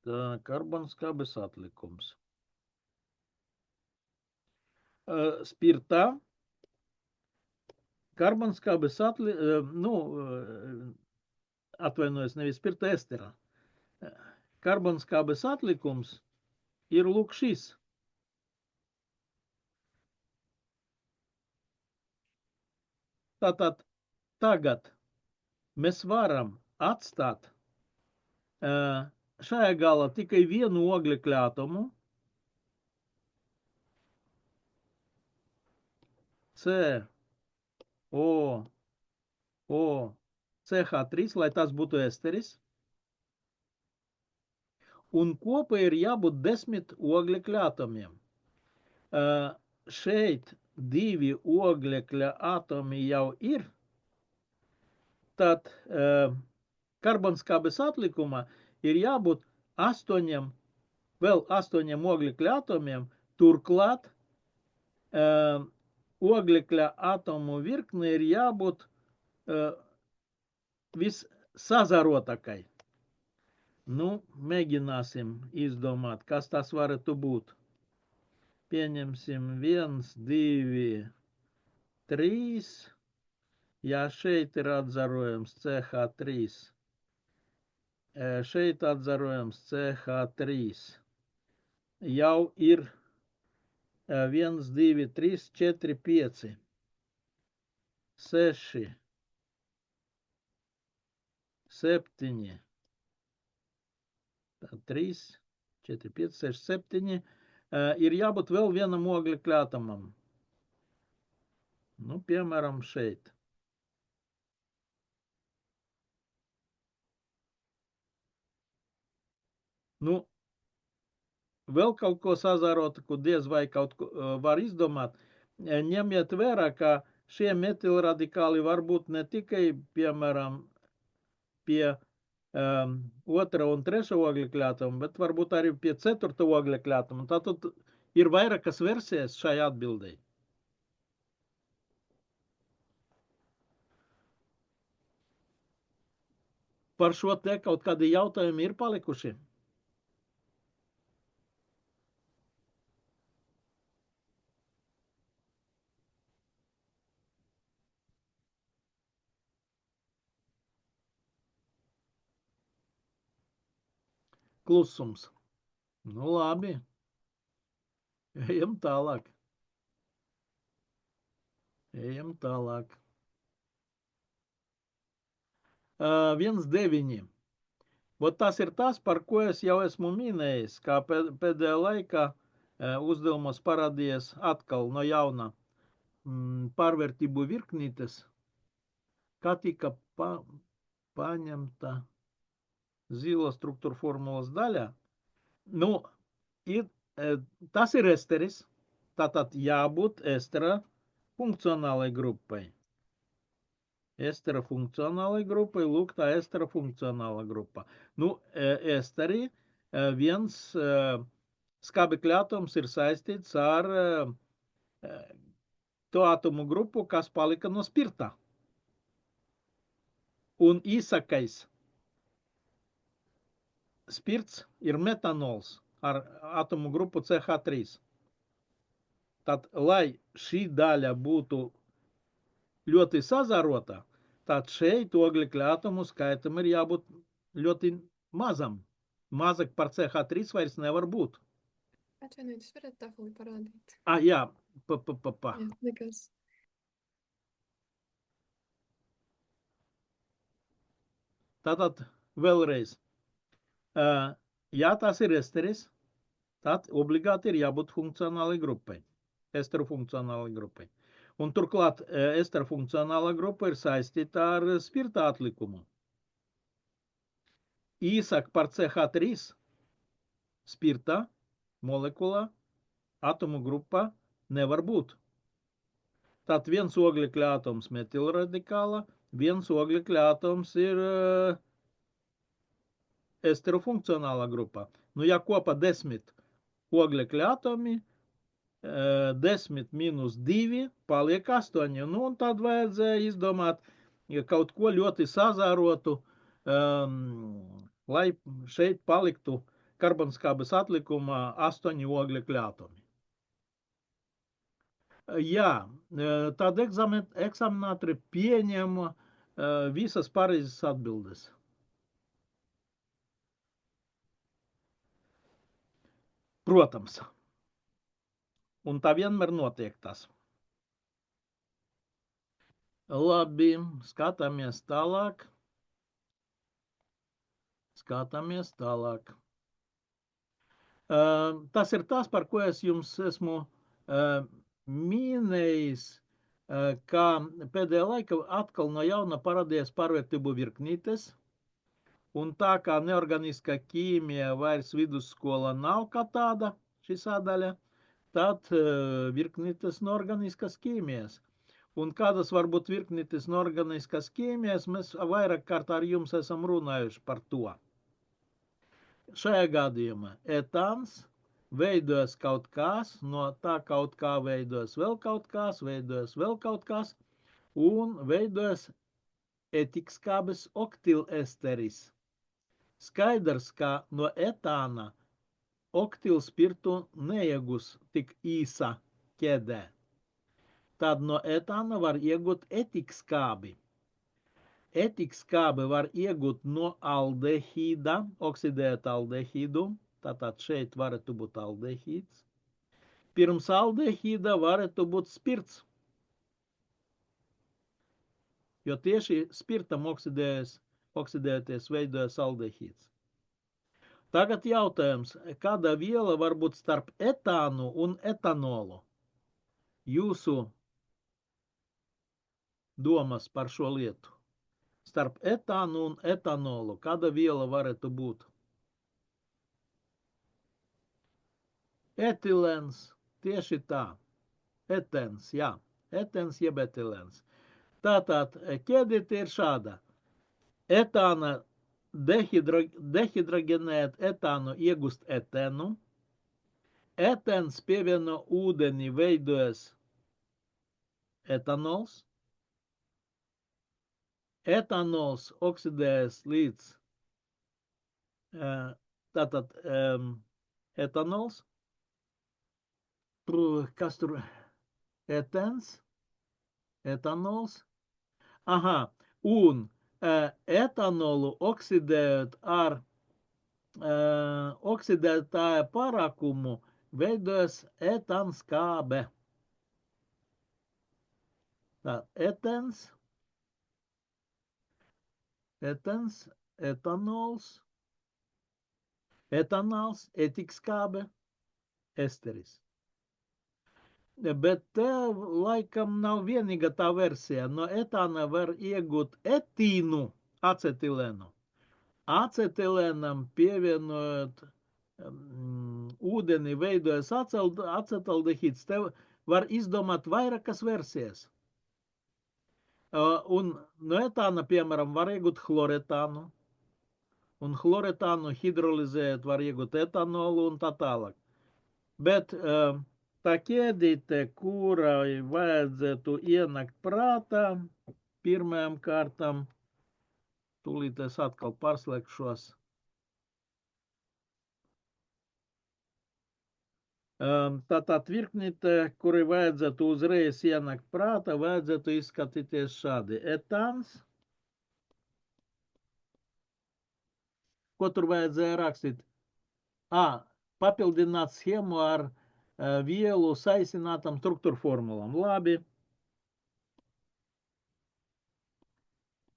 Tā, karbonskābes atlikums. Spirtā karbonskābes atvainojos, nevis spirta esterā. Karbonskābes atlikums ir lūk šis. Tātad tagad mēs varam atstāt šajā galā tikai vienu oglekļa atomu, CH3, lai tas būtu esteris, un kopā ir jābūt 10 oglekļa atomiem. Šeit 2 oglekļa atomi jau ir, tad karbonskābes atlikumā ir jābūt 8 oglekļa atomiem, turklāt oglekļa atomu virkne ir jābūt vissazarotākai. Nu, mēģināsim izdomāt, kas tas varētu būt. Pieņemsim 1, 2, 3. Ja šeit ir atzarojums CH3, šeit atzarojums CH3, jau ir 1, 2, 3, 4, 5, 6, 7, 3, 4, 5, 6, 7, ir jābūt vēl vienam oglekļa atomam. Nu, piemēram, šeit. Nu, vēl kaut ko sazārot, ko diez vai kaut ko var izdomāt. Ņemiet vērā, ka šie metilradikāli var būt ne tikai, piemēram, pie otra un treša oglekļa atoma, bet varbūt arī pie ceturta oglekļa atoma. Tātad ir vairākas versijas šai atbildēji. Par šo te kaut kādi jautājumi ir palikuši? Klusums. Nu labi. Ejam tālāk. Ejam tālāk. 1,9. Vot tas ir tas, par ko es jau esmu minējis, kā pēdējā laikā uzdevumos parādījies atkal no jauna pārvērtību virknītes, kā tika paņemta zila struktūra formulas daļa. Nu, tas ir esteris, tātad jābūt estera funkcionālai grupai. Estera funkcionālai grupai, lūk, tā estera funkcionāla grupa. Nu, esteri viens skābekļa atoms ir saistīts ar to atomu grupu, kas palika no spirta. Un īsākais spirts ir metanols ar atomu grupu CH3. Tad, lai šī daļa būtu ļoti sazarota, tad šeit oglekļa atomu skaitam ir jābūt ļoti mazam. Mazāk par CH3 vairs nevar būt. Atvainojiet, jūs varat tabuli parādīt? Jā, Jā, nekas. Tātad vēlreiz. Ja tas ir esteris, tad obligāti ir jābūt funkcionālai grupai. Esteru funkcionālai grupai. Un turklāt estera funkcionāla grupa ir saistīta ar spirta atlikumu. Īsāk par CH3 spirta molekulā atomu grupa nevar būt. Tad viens oglekļa atoms metilradikāla, viens oglekļa atoms ir esteru funkcionāla grupa. Nu, ja kopā 10 oglekļa atomi, 10 minus 2 paliek 8. Nu, un tad vajadzēja izdomāt kaut ko ļoti sazārotu, lai šeit paliktu karbonskābes atlikumā 8 oglekļa atomi. Jā, tad eksaminatori pieņem visas pareizas atbildes. Protams. Un tā vienmēr notiek tas. Labi, skatāmies tālāk. Tas ir tas, par ko es jums esmu minējis, ka pēdējā laika atkal no jauna parādījās pārvērtību virknītes, un tā kā neorganiskā ķīmija vairs vidusskola nav kā tāda, šī sadaļa, tad virknītes no organiskas ķīmijas. Un kādas var būt virknītes no organiskas ķīmijas, mēs vairāk kārt ar jums esam runājuši par to. Šajā gadījumā etāns veidojas kaut kas, no tā kaut kā veidojas vēl kaut kas, un veidojas etikskābes oktilesteris. Skaidrs, ka no etāna oktilspirtu neiegūs tik īsa ķēdē. Tad no etāna var iegūt etikskābi. Etikskābi var iegūt no aldehīda, oksidēt aldehīdu, tātad šeit varētu būt aldehīds. Pirms aldehīda varētu būt spirts, jo tieši spirtam oksidēties veidojas aldehīds. Tagad jautājums, kāda viela var būt starp etānu un etanolu? Jūsu domas par šo lietu. Starp etānu un etanolu, kāda viela varētu būt? Etilens, tieši tā. Etens, jā. Etens jeb etilens. Tātad, ķēdīte ir šāda. Etāna dehidrogenēt etānu iegūst etēnu. Etens pievieno ūdeni veidojas etanols. Etanols oksidējas līdz tātad etanols. Kas tur? Etens, etanols. Aha, un etanolu oksidējot ar oksidētāja pārākumu veidojas etanskābe. Tā, etens, etanols, etanāls, etikskābe, esteris. Bet te laikam nav vienīga tā versija. No etāna var iegūt etīnu, acetilēnu. Acetilēnam pievienojot ūdeni veidojas acetaldehīds. Te var izdomāt vairākas versijas. Un no etāna, piemēram, var iegūt chloretānu. Un chloretānu hidrolizējot var iegūt etanolu un tā tālāk. Bet tā ķēdīte, kurai vajadzētu ienākt prātā, pirmajām kārtām, tūlīt es atkal pārslēgšos. Tātad virknīte, kuri vajadzētu uzreiz ienākt prātā, vajadzētu izskatīties šādi. Etāns. Ko tur vajadzēja rakstīt? Papildināt schēmu ar vielu saisinātam struktūra formulam. Labi.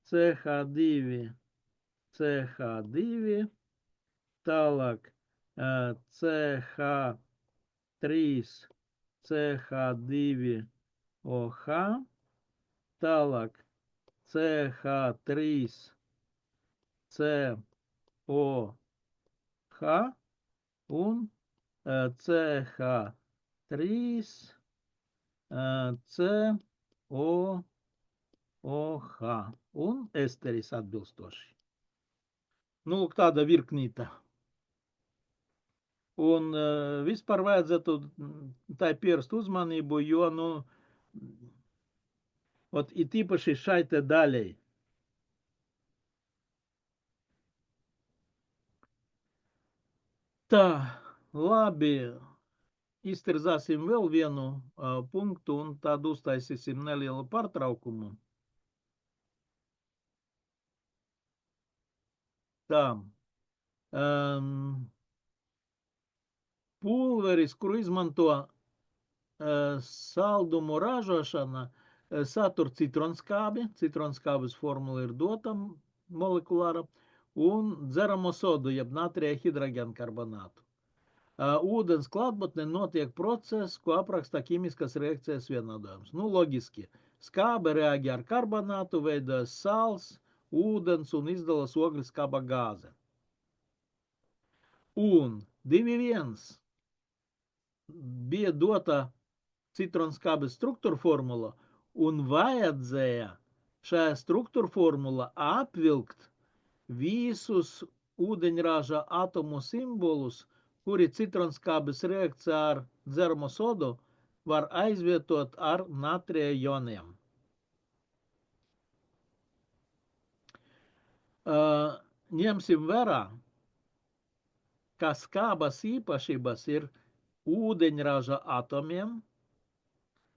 CH2, CH2, tālāk CH3, CH2OH, tālāk CH3, COH un CH3, COH un esteris atbilstoši. Nu, tāda virknīta. Un vispār vajadzētu tai pievērst uzmanību, jo, it īpaši šai te daļai. Tā, labi, iztirzāsim vēl vienu punktu un tad uztaisīsim nelielu pārtraukumu. Tā. Pulveris, kuru izmanto saldumu ražošana, satur citronskābi. Citronskābes formula ir dota molekulāra. Un dzeramo sodu, jeb natrija hidrogenkarbonātu. Ūdens klātbūtnē notiek process, ko apraksta ķīmiskas reakcijas vienādojums. Nu, logiski. Skābe reaģē ar karbonātu, veidojas sāls, ūdens un izdalas ogliskāba gāze. Un 2,1 bija dota citronskābes struktūra formula, un vajadzēja šajā struktūra formula apvilkt visus ūdeņraža atomu simbolus, kuri citronskābes reakcijā ar dzeramo sodu var aizvietot ar natrija ioniem. ņemsim vērā, ka skābas īpašības ir ūdeņraža atomiem,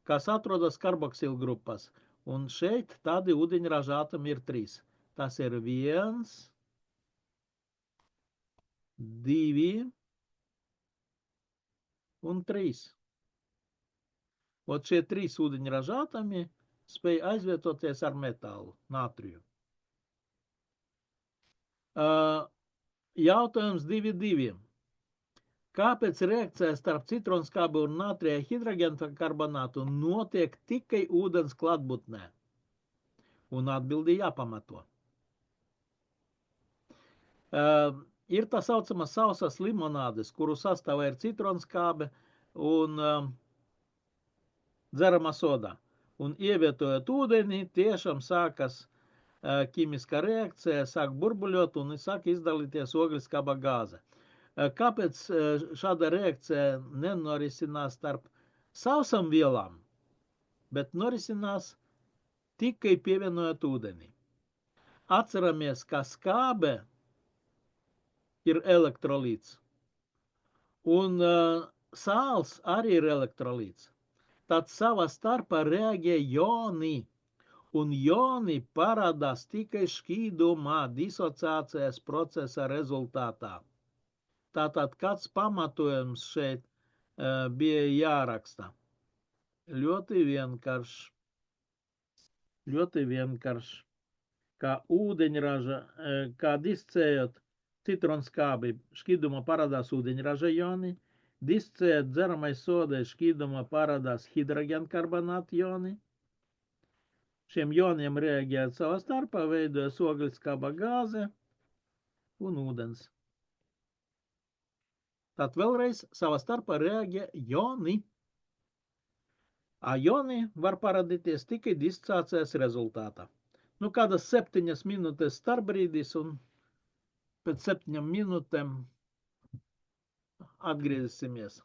kas atrodas karboksilgrupās. Un šeit tādi ūdeņraža atomi ir 3. Tas ir 1, 2 un 3. Ot šie 3 ūdeņraža atomi spēj aizvietoties ar metālu, natriju. Jautājums 2.2. Kāpēc reakcija starp citronskābi un natrija hidrogenkarbonātu notiek tikai ūdens klātbūtnē? Un atbildi jāpamato. Ir tā saucama sausas limonādes, kuru sastāvā ir citronskābe un dzerama soda. Un ievietojot ūdeni, tiešām sākas ķīmiskā reakcija, sāk burbuļot un sāk izdalīties ogliskāba gāze. Kāpēc šāda reakcija nenorisinās starp sausam vielām, bet norisinās tikai pievienojot ūdeni? Atceramies, ka skābe ir elektrolīts, un sāls arī ir elektrolīts. Tad savā starpā reaģē joni, un joni parādās tikai šķīdumā disociācijas procesa rezultātā. Tātad kāds pamatojums šeit bija jāraksta? Ļoti vienkārši, kā ūdeņraža, kā discējot citronskābi šķīdumā parādās ūdeņraža joni, discējot dzeramai sodai šķīdumā parādās hidrogenkarbonāta joni. Šiem joniem reaģējot savā starpā veidojas ogliskāba gāze un ūdens. Tad vēlreiz savā starpā reaģē joni. A joni var parādīties tikai disociācijas rezultātā. Nu, kādas 7 minūtes starpbrīdis, un pēc 7 minūtēm atgriezīsimies.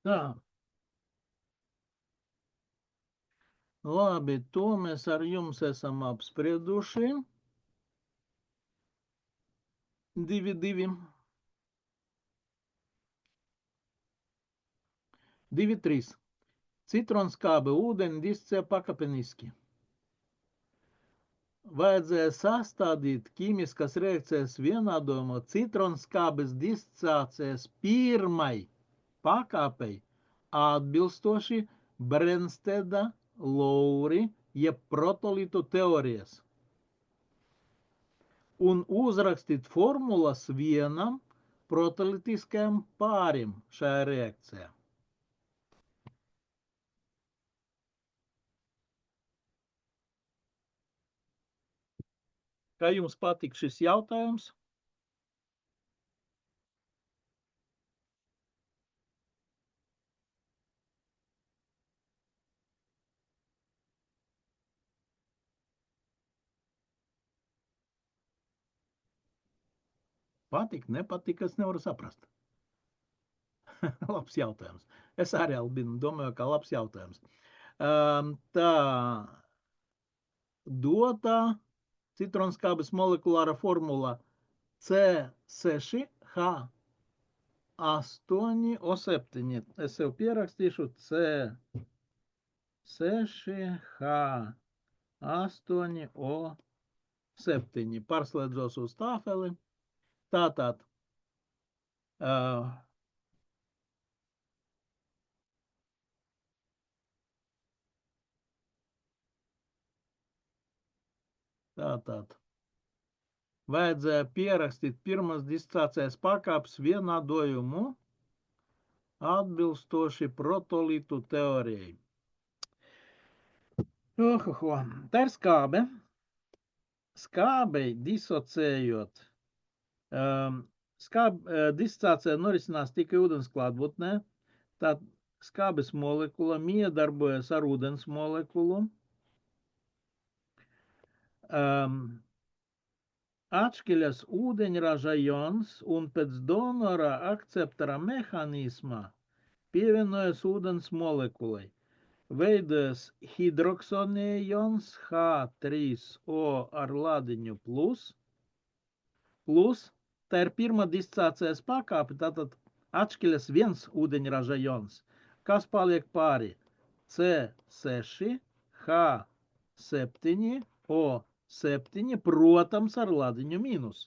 Tā, labi, to mēs ar jums esam apsprieduši. 2, 3. Citronskābe ūdeni discē pakāpeniski. Vajadzēja sastādīt ķīmiskas reakcijas vienādojumu citronskābes discācijas pirmai pakāpei atbilstoši Brensteda, Lowry jeb protolītu teorijas un uzrakstīt formulas vienam protolītiskajam pārim šajā reakcijā. Kā jums patīk šis jautājums? Patīk, nepatīk, es nevaru saprast. Labs jautājums. Es arī Albinu domāju, ka labs jautājums. Tā dotā citronskābes molekulāra formula C6H8O7. Es sev pierakstīšu C6H8O7. Pārslēdzos uz tāfeli. Tātad vajadzēja pierakstīt pirmas discācijas pakāpes vienādojumu atbilstoši protolītu teorijai. Tā ir skābe. Skābei disocējot, discācija norisinās tikai ūdens klātbūtnē, tad skābes molekula miedarbojas ar ūdens molekulu, atšķiļas ūdeņraža jons un pēc donora akceptora mehānisma pievienojas ūdens molekulai. Veidojas hidroksonija jons H3O ar ladiņu plus, tā ir pirma discācijas pakāpe, tātad atšķiļas viens ūdeņraža jons. Kas paliek pāri? C6H7O7, protams, ar ladiņu mīnus.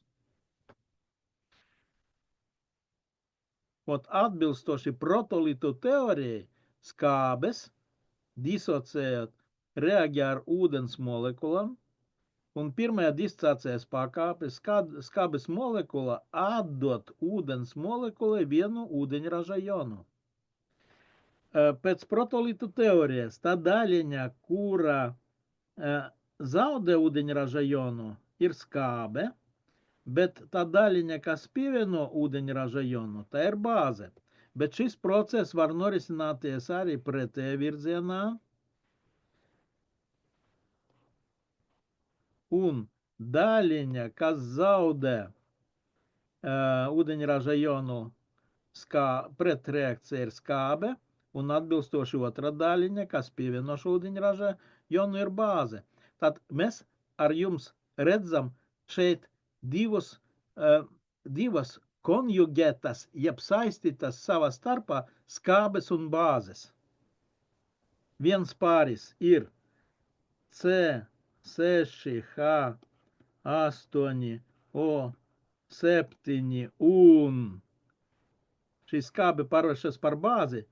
Atbilstoši protolītu teorijai, skābes disocējot reaģē ar ūdens molekulam, un pirmajā discācijas pakāpē skābes molekula atdot ūdens molekulai vienu ūdeņraža jonu. Pēc protolītu teorijas tā daļiņa, kura zaudē ūdeņraža jonu, ir skābe, bet tā daļiņa, kas pievieno ūdeņraža jonu, tā ir bāze. Bet šis process var norisināties arī pretējā virzienā, un daļiņa, kas zaudē ūdeņraža jonu, pretreakcija ir skābe, un atbilstoši otra daļiņa, kas pievieno šo ūdeņraža jonu, ir bāze. Tad mēs ar jums redzam šeit divas konjugētas, jeb saistītas savā starpā skābes un bāzes. Viens pāris ir C6H8O7 un šī skābe pārvēršas par bāzi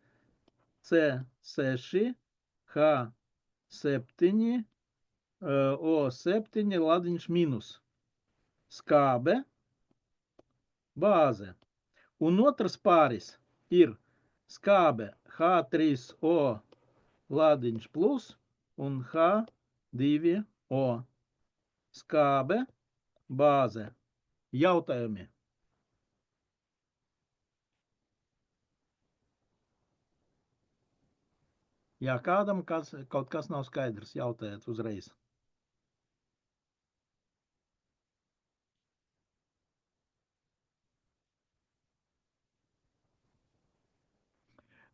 C6H7O7 ladiņš minus. Skābe, bāze. Un otrs pāris ir skābe H3O ladiņš plus un H2O. Skābe, bāze. Jautājumi. Ja kādam kaut kas nav skaidrs, jautājiet uzreiz.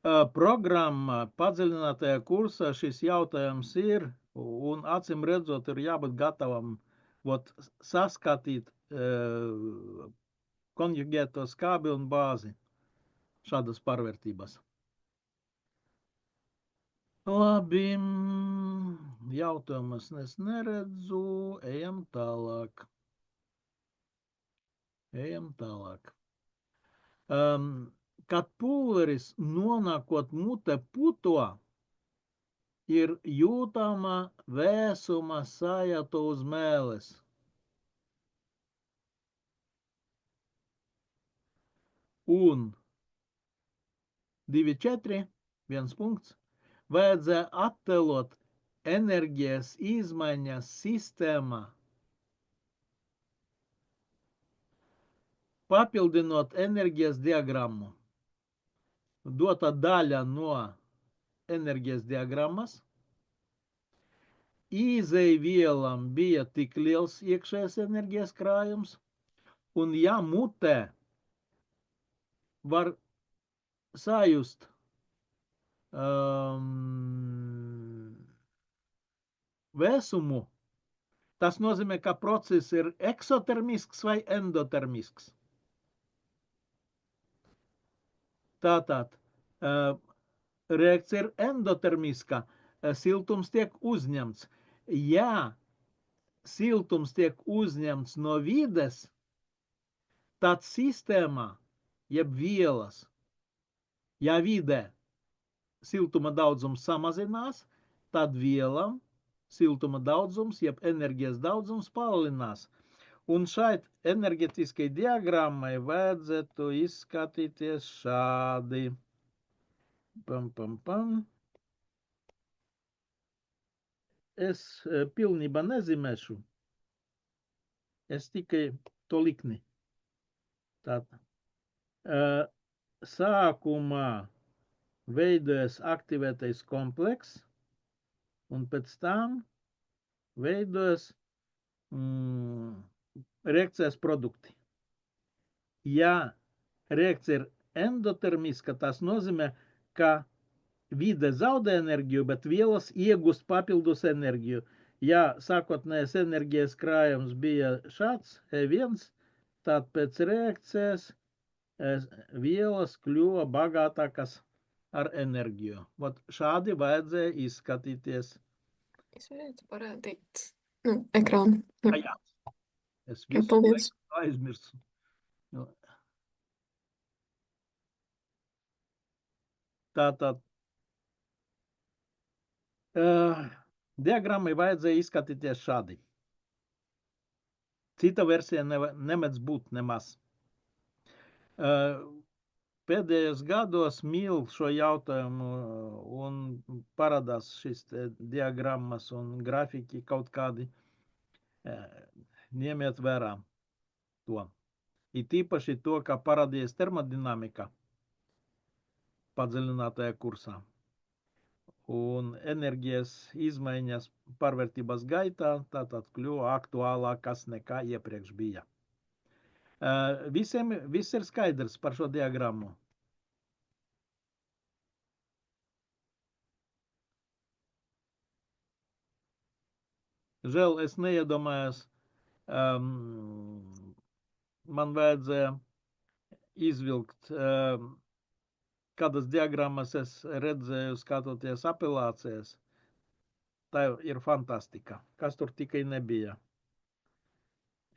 Programma padziļinātajā kursā šis jautājums ir, un acīm redzot, ir jābūt gatavam saskatīt konjugēto skābi un bāzi šādas pārvērtības. Labi, jautājumus es neredzu, ejam tālāk. Kad pulveris nonākot mute puto, ir jūtama vēsuma sajūta uz mēles. Un 2,4, 1 punkts, vajadzēja attēlot enerģijas izmaiņas sistēmā, papildinot enerģijas diagrammu. Dota daļa no enerģijas diagrammas. Izejvielam bija tik liels iekšējais enerģijas krājums, un ja mutē var sajust vēsumu, tas nozīmē, ka process ir eksotermisks vai endotermisks. Tātad reakcija ir endotermiska, siltums tiek uzņemts. Ja siltums tiek uzņemts no vides, tad sistēmā, jeb vielas, ja vidē siltuma daudzums samazinās, tad vielam siltuma daudzums, jeb enerģijas daudzums palielinās. Un šeit enerģetiskai diagrammai vajadzētu izskatīties šādi. Es pilnībā nezīmēšu. Es tikai to likni. Tātad. Sākumā veidojas aktivētais komplekss, un pēc tam veidojas reakcijas produkti. Ja reakcija ir endotermiska, tas nozīmē, ka vide zaudē enerģiju, bet vielas iegūst papildus enerģiju. Ja sākotnējais enerģijas krājums bija šāds, E1, tad pēc reakcijas vielas kļuva bagātākas ar enerģiju. Šādi vajadzēja izskatīties. Es varētu parādīt ekrānu. Jā. Es visu Paldies. aizmirsu. Tātad diagrammai vajadzēja izskatīties šādi. Cita versija nemēdz būt nemaz. Pēdējos gados mīl šo jautājumu un parādās šis diagrammas un grafiki kaut kādi. Ņemiet vērā to. It īpaši to, kā parādījies termodinamika padziļinātajā kursā. Un enerģijas izmaiņas pārvērtības gaitā tātad kļuva aktuālākas nekā iepriekš bija. Visiem viss ir skaidrs par šo diagrammu. Žēl, es neiedomājos, man vajadzēja izvilkt, kādas diagrammas es redzēju, skatoties apelācijas. Tā ir fantastika, kas tur tikai nebija.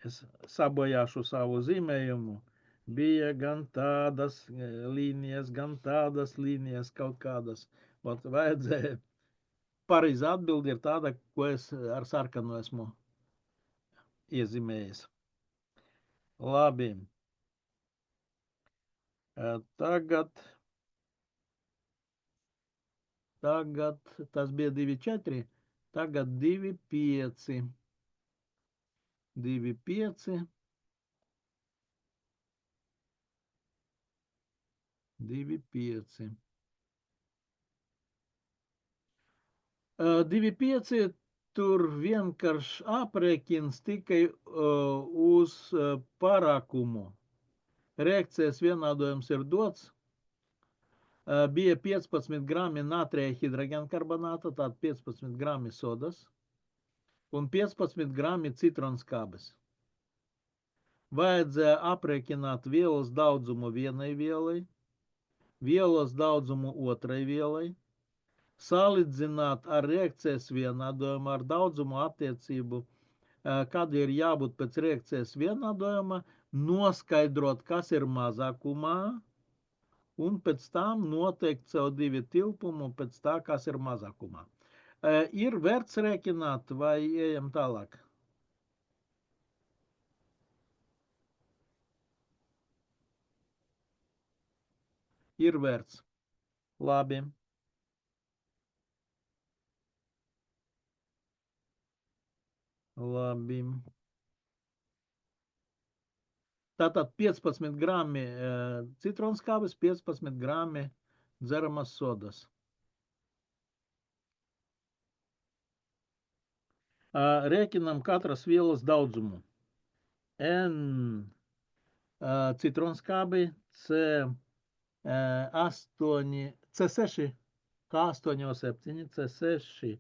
Es sabojāšu savu zīmējumu. Bija gan tādas līnijas, gan tādas līnijas kaut kādas. Vajadzēja. Pareizi atbildi ir tāda, ko es ar sarkanu esmu iezīmējis. Labi. Tagad tas bija 2,4, tagad 2,5. 2,5. 2,5. 2,5 tur vienkārši aprēķins tikai uz pārākumu. Reakcijas vienādojums ir dots. bija 15 grami natrija hidrogenkarbonāta, tātad 15 grami sodas un 15 grami citronskābes. Vajadzēja aprēķināt vielas daudzumu vienai vielai, vielas daudzumu otrai vielai, salīdzināt ar reakcijas vienādojumu, ar daudzumu attiecību, kad ir jābūt pēc reakcijas vienādojuma, noskaidrot, kas ir mazākumā, un pēc tam noteikt CO2 tilpumu pēc tā, kas ir mazākumā. Ir vērts rēķināt vai ejam tālāk? Ir vērts. Labi. Labi. Tātad 15 grami citronskābes, 15 grami dzeramas sodas. Rēķinam katras vielas daudzumu. N citronskābi, C8, C6, K8O7, C6,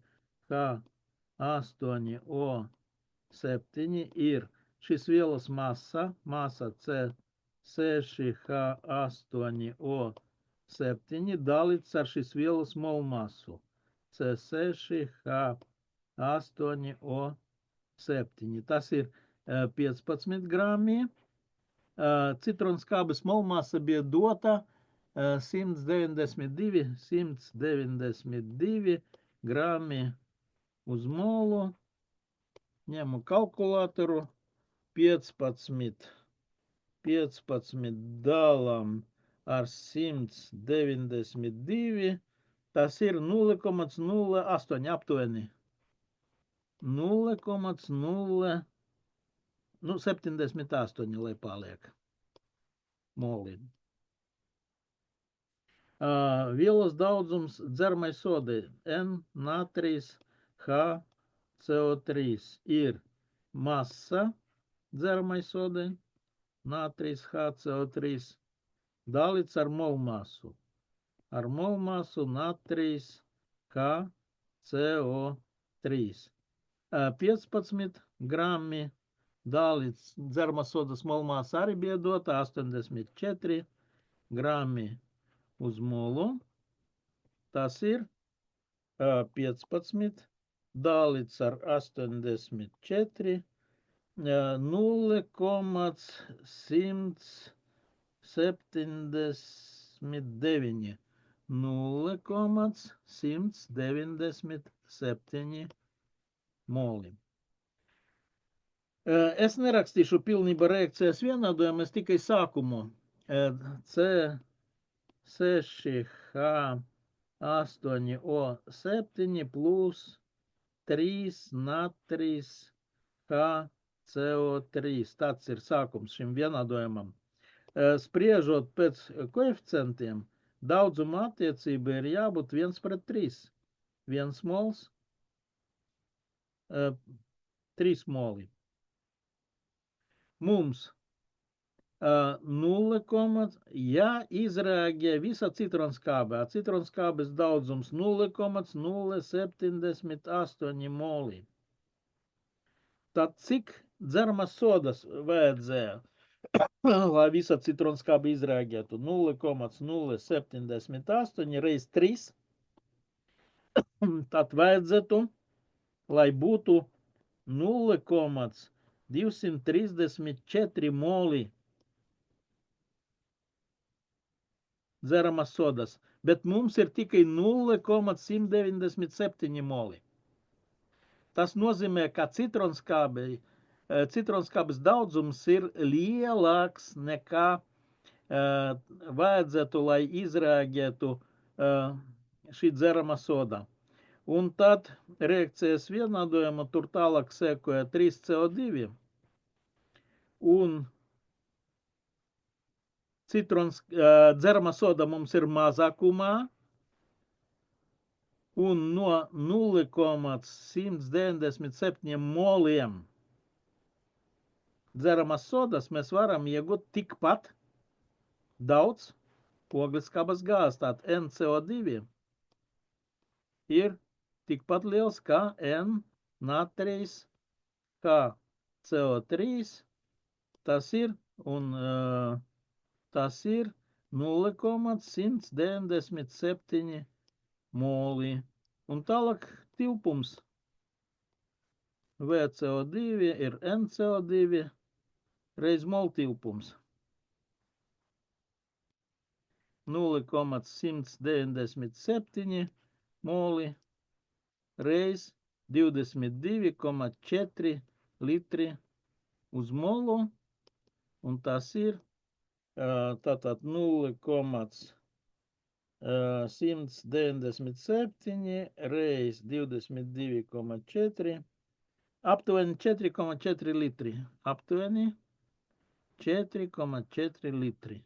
K8O7 ir šīs vielas masa C6H8O7 dalīts ar šīs vielas molu masu C6H8O7. Tas ir 15 grami. Citronskābes molu masa bija dota 192 grami uz molu. Ņemu kalkulatoru. 15 dalam ar 192, tas ir 0,08 aptuveni. 0,078, lai paliek moli. Vielas daudzums dzeramai sodai N natrijs HCO3 ir masa dzeramai sodai, natrijs HCO3, dalīts ar molu masu. Ar molu masu natrijs HCO3. 15 grami dalīts dzeramās sodas molu masa arī bija dota 84 grami uz molu. Tas ir 15 dalīts ar 84, 0,179. 0,197 moli. Es nerakstīšu pilnībā reakcijas vienādojumu, es tikai sākumu. C6H8O7 plus 3 natrijs HCO3. Tāds ir sākums šim vienādojumam. Spriežot pēc koeficientiem, daudzuma attiecība ir jābūt 1:3. 1 mols, 3 moli. Mums 0, ja izrēģē visa citronskābe, citronskābes daudzums 0,078 moli. Tad cik dzeramas sodas vajadzēja, lai visa citronskābe izrēģētu? 0,078 reiz 3. Tad vajadzētu, lai būtu 0,234 moli dzeramas sodas, bet mums ir tikai 0,197 moli. Tas nozīmē, ka citronskābes daudzums ir lielāks nekā vajadzētu, lai izrēģētu šī dzerama soda. Un tad reakcijas vienādojuma tur tālāk sekoja 3 CO2 un dzerama soda mums ir mazākumā un no 0,197 moliem dzeramas sodas mēs varam iegūt tikpat daudz ogliskābas gāzes, tātad NCO2 ir tikpat liels kā N natrijs HCO3, tas ir, un tas ir 0,197 moli. Un tālāk tilpums VCO2 ir NCO2 reiz molu tilpums. 0,197 moli reiz 22,4 litri uz molu, un tas ir tātad 0,197 reiz 22,4, aptuveni 4,4 litri. Aptuveni 4,4 litri.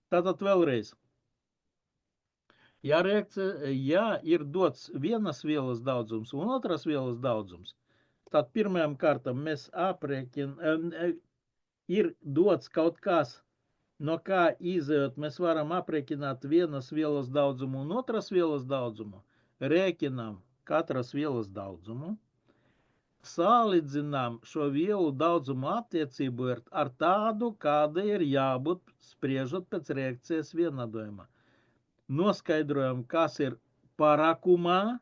Tātad vēlreiz. Ja ir dots vienas vielas daudzums un otras vielas daudzums, tad pirmajam kārtam mēs ir dots kaut kas, no kā izējot mēs varam aprēķināt vienas vielas daudzumu un otras vielas daudzumu, rēķinām katras vielas daudzumu, salīdzinām šo vielu daudzumu attiecību ar tādu, kāda ir jābūt spriežot pēc reakcijas vienādojuma. Noskaidrojam, kas ir pārākumā,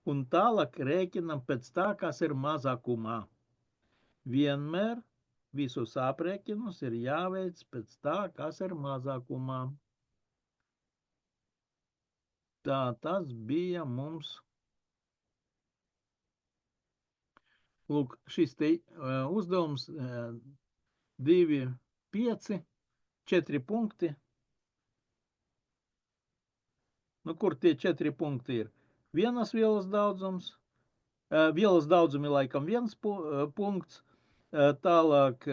un tālāk rēķinam pēc tā, kas ir mazākumā. Vienmēr visus aprēķinus ir jāveic pēc tā, kas ir mazākumā. Tā tas bija mums. Lūk, šis te uzdevums 2, 5, 4 punkti. Nu, kur tie 4 punkti ir? Vienas vielas daudzums, vielas daudzumi laikam 1 punkts, tālāk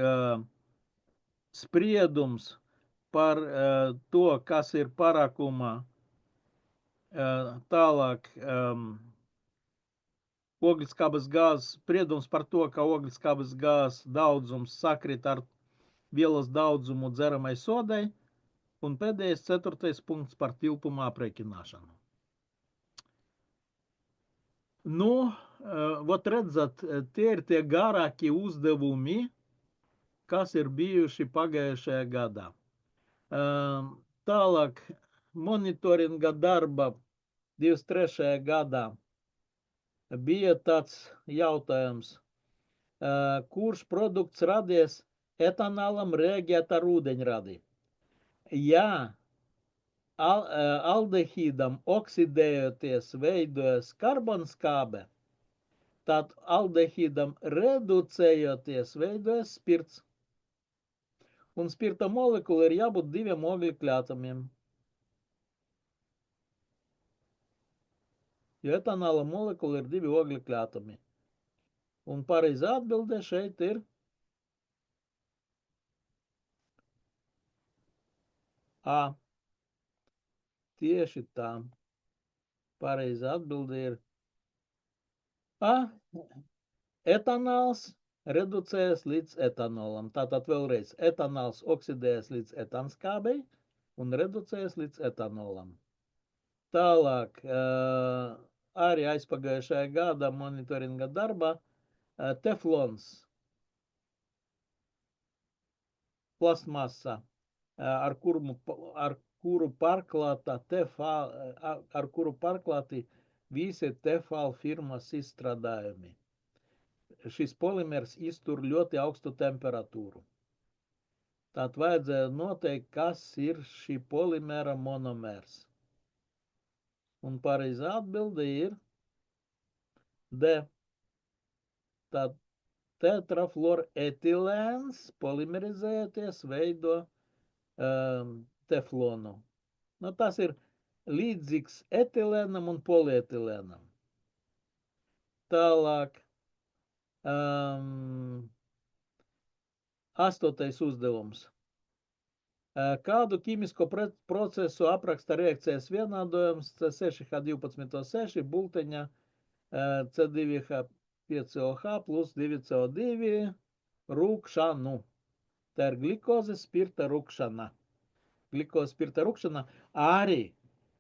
spriedums par to, kas ir pārākumā, tālāk ogliskābas gāzes, spriedums par to, ka ogliskābas gāzes daudzums sakrit ar vielas daudzumu dzeramai sodai, un pēdējais 4. punkts par tilpumu aprēķināšanu. Nu, vot redzat, tie ir tie garākie uzdevumi, kas ir bijuši pagājušajā gadā. Tālāk monitoringa darba 23. gadā bija tāds jautājums, kurš produkts radies etanolam reaģēt ar ūdeņradi. Ja aldehīdam oksidējoties veidojas karbonskābe, tad aldehīdam reducējoties veidojas spirts. Un spirta molekula ir jābūt 2 ogļkļatamiem. Jo etanola molekula ir 2 ogļkļatami. Un pareizā atbilde šeit ir A. Tieši tā. Pareizā atbilde ir A. Etanols reducējas līdz etanolam. Tātad vēlreiz etanols oksidējas līdz etanskābei un reducējas līdz etanolam. Tālāk arī aizpagājušajā gada monitoringa darbā teflons, plastmasa, ar kuru pārklāti visi Tefal firmas izstrādājumi. Šis polimers iztur ļoti augstu temperatūru. Tad vajadzēja noteikt, kas ir šī polimera monomers. Un pareizā atbilde ir D. Tad tetrafluoretilēns polimerizējoties veido teflonu. Nu, tas ir līdzīgs etilēnam un polietilēnam. Tālāk 8. uzdevums. Kādu ķīmisko procesu apraksta reakcijas vienādojums C6H12O6 bulteņa C2H5OH plus 2CO2 rūkšanu. Tā ir glikoze spirta rūkšana. glikospirta rukšana, arī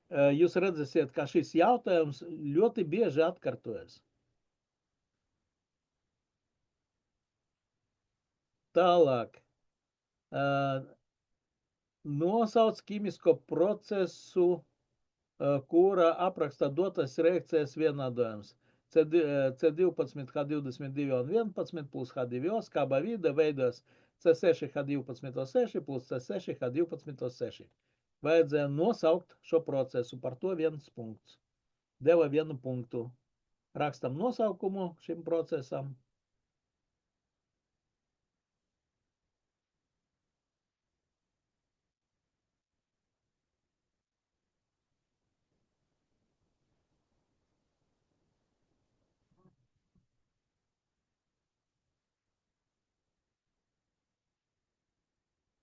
jūs redzēsiet, ka šis jautājums ļoti bieži atkārtojas. Tālāk. Nosauc ķīmisko procesu, kura apraksta dotas reakcijas vienādojums. C12, H22 un 11 plus H2O skāba vide veidos C6, H12O6 plus C6, H12O6. Vajadzēja nosaukt šo procesu, par to 1 punkts. Deva 1 punktu. Rakstam nosaukumu šim procesam.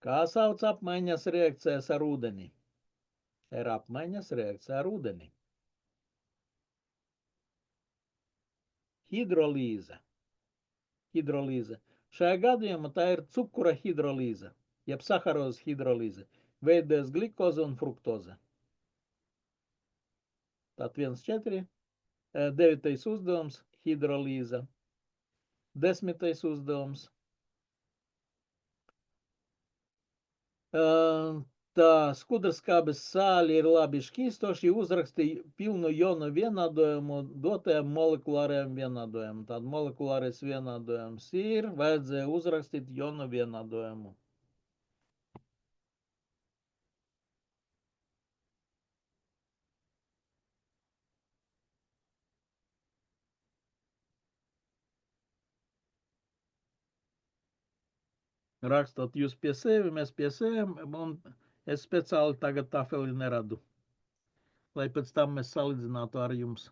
Kā sauc apmaiņas reakcijas ar ūdeni? Ir apmaiņas reakcija ar ūdeni. Hidrolīze. Hidrolīze. Šajā gadījumā tā ir cukura hidrolīze, jeb saharozes hidrolīze. Veidojas glikoze un fruktoze. Tad 1,4. 9. uzdevums – hidrolīze. 10. uzdevums. Tā skudrskābes sāļi ir labi šķīstoši, uzrakstīja pilnu jonu vienādojumu dotajam molekulārajam vienādojumam. Tad molekulārais vienādojums ir, vajadzēja uzrakstīt jonu vienādojumu. Rakstot jūs pie sevi, mēs pie sevi, un es speciāli tagad tafeli neradu, lai pēc tam mēs salīdzinātu ar jums.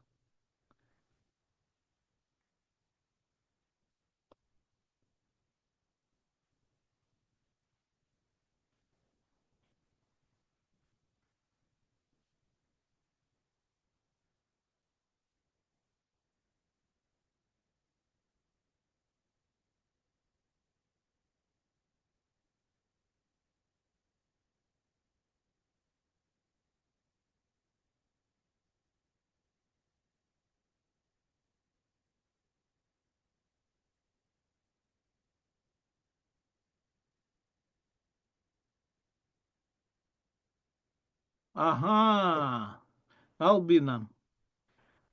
Aha, Albina,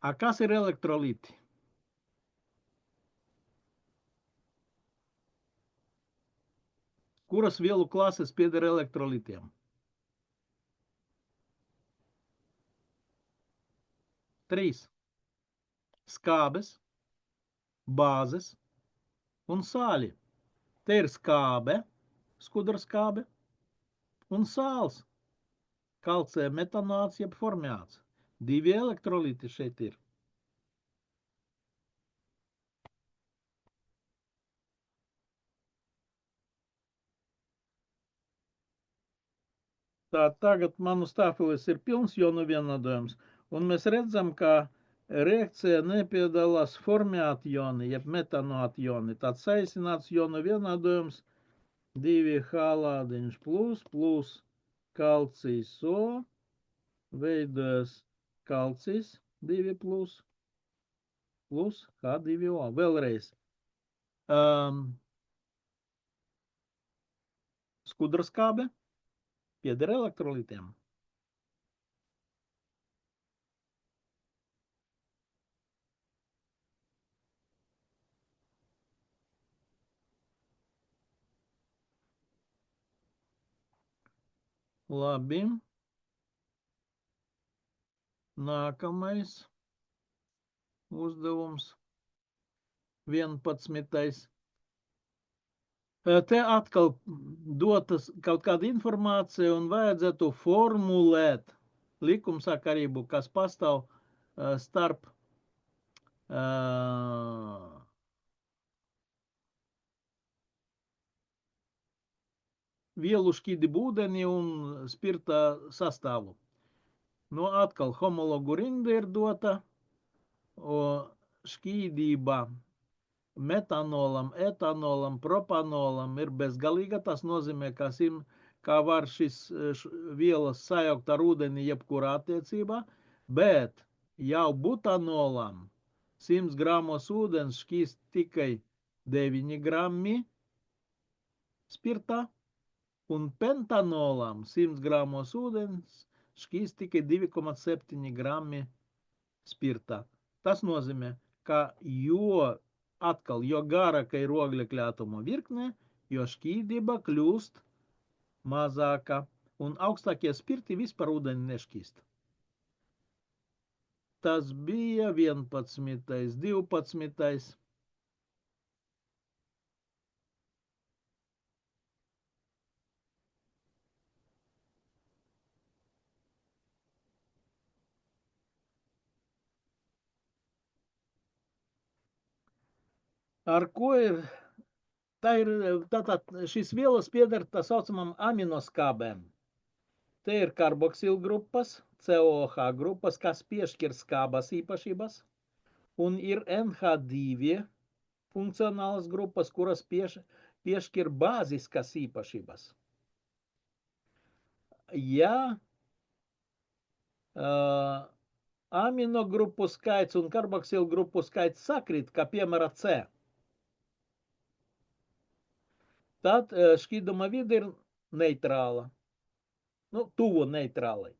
a kas ir elektrolīti? Kuras vielu klases pieder elektrolītiem? 3. Skābes, bāzes un sāļi. Te ir skābe, skudrskābe un sāls. Kalcija metanāts jeb formiāts. 2 elektrolīti šeit ir. Tā, tagad manu stāfelis ir pilns jonu vienādojums, un mēs redzam, ka reakcija nepiedalās formiāti joni, jeb metanāti joni. Tad saīsināts jonu vienādojums 2H lādiņš plus kalcijs O, veidojas kalcijs 2 plus H2O. Vēlreiz. Skudrskābe pieder elektrolītiem. Labi. Nākamais uzdevums 11. Te atkal dotas kaut kāda informācija un vajadzētu formulēt likumsakarību, kas pastāv starp vielu šķīdību ūdeni un spirta sastāvu. Nu, atkal homologu rinda ir dota, šķīdība metanolam, etanolam, propanolam ir bezgalīga. Tas nozīmē, ka kā var šis vielas sajaukt ar ūdeni jebkurā attiecībā, bet jau butanolam 100 gramos ūdens šķīst tikai 9 grammi spirtā, un pentanolam 100 gramos ūdens šķīst tikai 2,7 grammi spirtā. Tas nozīmē, ka jo garāka ir oglekļa atomu virkne, jo šķīdība kļūst mazāka, un augstākie spirti vispār ūdeni nešķīst. Tas bija 11. 12. Ar ko ir? Tātad šīs vielas pieder tā saucamam aminoskābēm. Te ir karboksilgrupas, COH grupas, kas piešķir skābas īpašības, un ir NH2 funkcionālas grupas, kuras piešķir bāziskas īpašības. Ja aminogrupu skaits un karboksilgrupu skaits sakrīt, kā piemēram C, tad šķīduma vide ir neitrāla, tuvu neitrālai.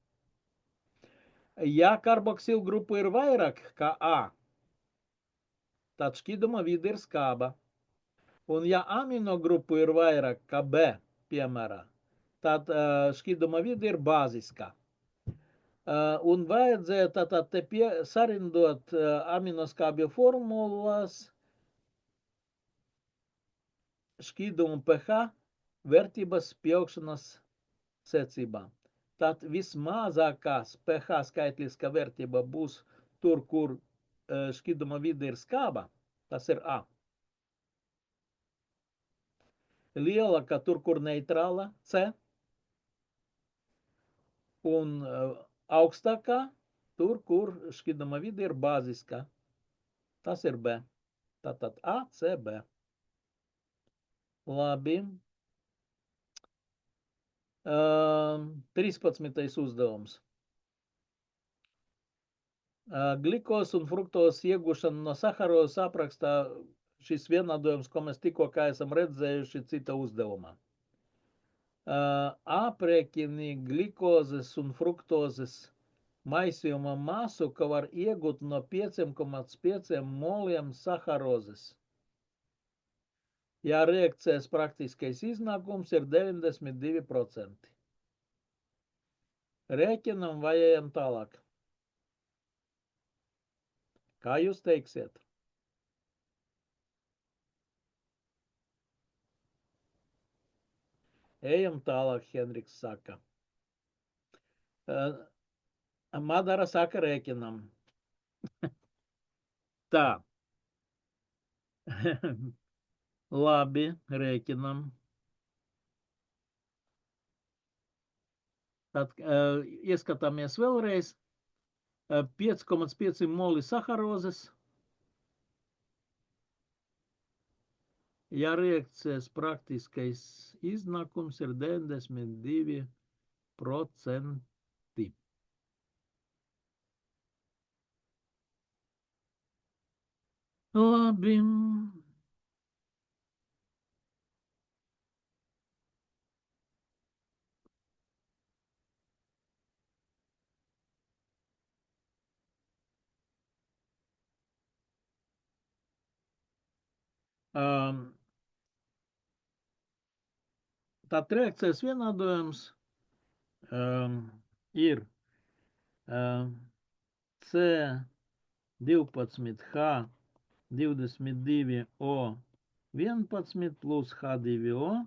Ja karboksilgrupu ir vairāk kā A, tad šķīduma vide ir skāba. Un ja aminogrupu ir vairāk kā B, piemēram, tad šķīduma vide ir bāziska. Un vajadzēja tātad te sarindot aminoskābju formulas šķīdumu pH vērtības pieaugšanas secībā. Tad vismazākās pH skaitliskā vērtība būs tur, kur šķīduma vide ir skāba, tas ir A. Lielākā tur, kur neitrāla, C. Un augstākā tur, kur šķīduma vide ir bāziska, tas ir B. Tātad A, C, B. Labi. 13. uzdevums. Glikos un fruktos iegūšana no saharozes aprakstā šis vienādojums, ko mēs tikko kā esam redzējuši cita uzdevumā. Aprēķini glikozes un fruktozes maisījuma masu, ko var iegūt no 5,5 moliem saharozes. Ja reakcijas praktiskais iznākums ir 92%. Rēķinam vai ejam tālāk? Kā jūs teiksiet? Ejam tālāk, Henriks saka. Madara saka rēķinam. Tā. Labi, rēķinam. Tad ieskatāmies vēlreiz. 5,5 moli saharozes. Ja reakcijas praktiskais iznākums ir 92%. Labi. Tad reakcijas vienādojums ir C12H22O11 plus H2O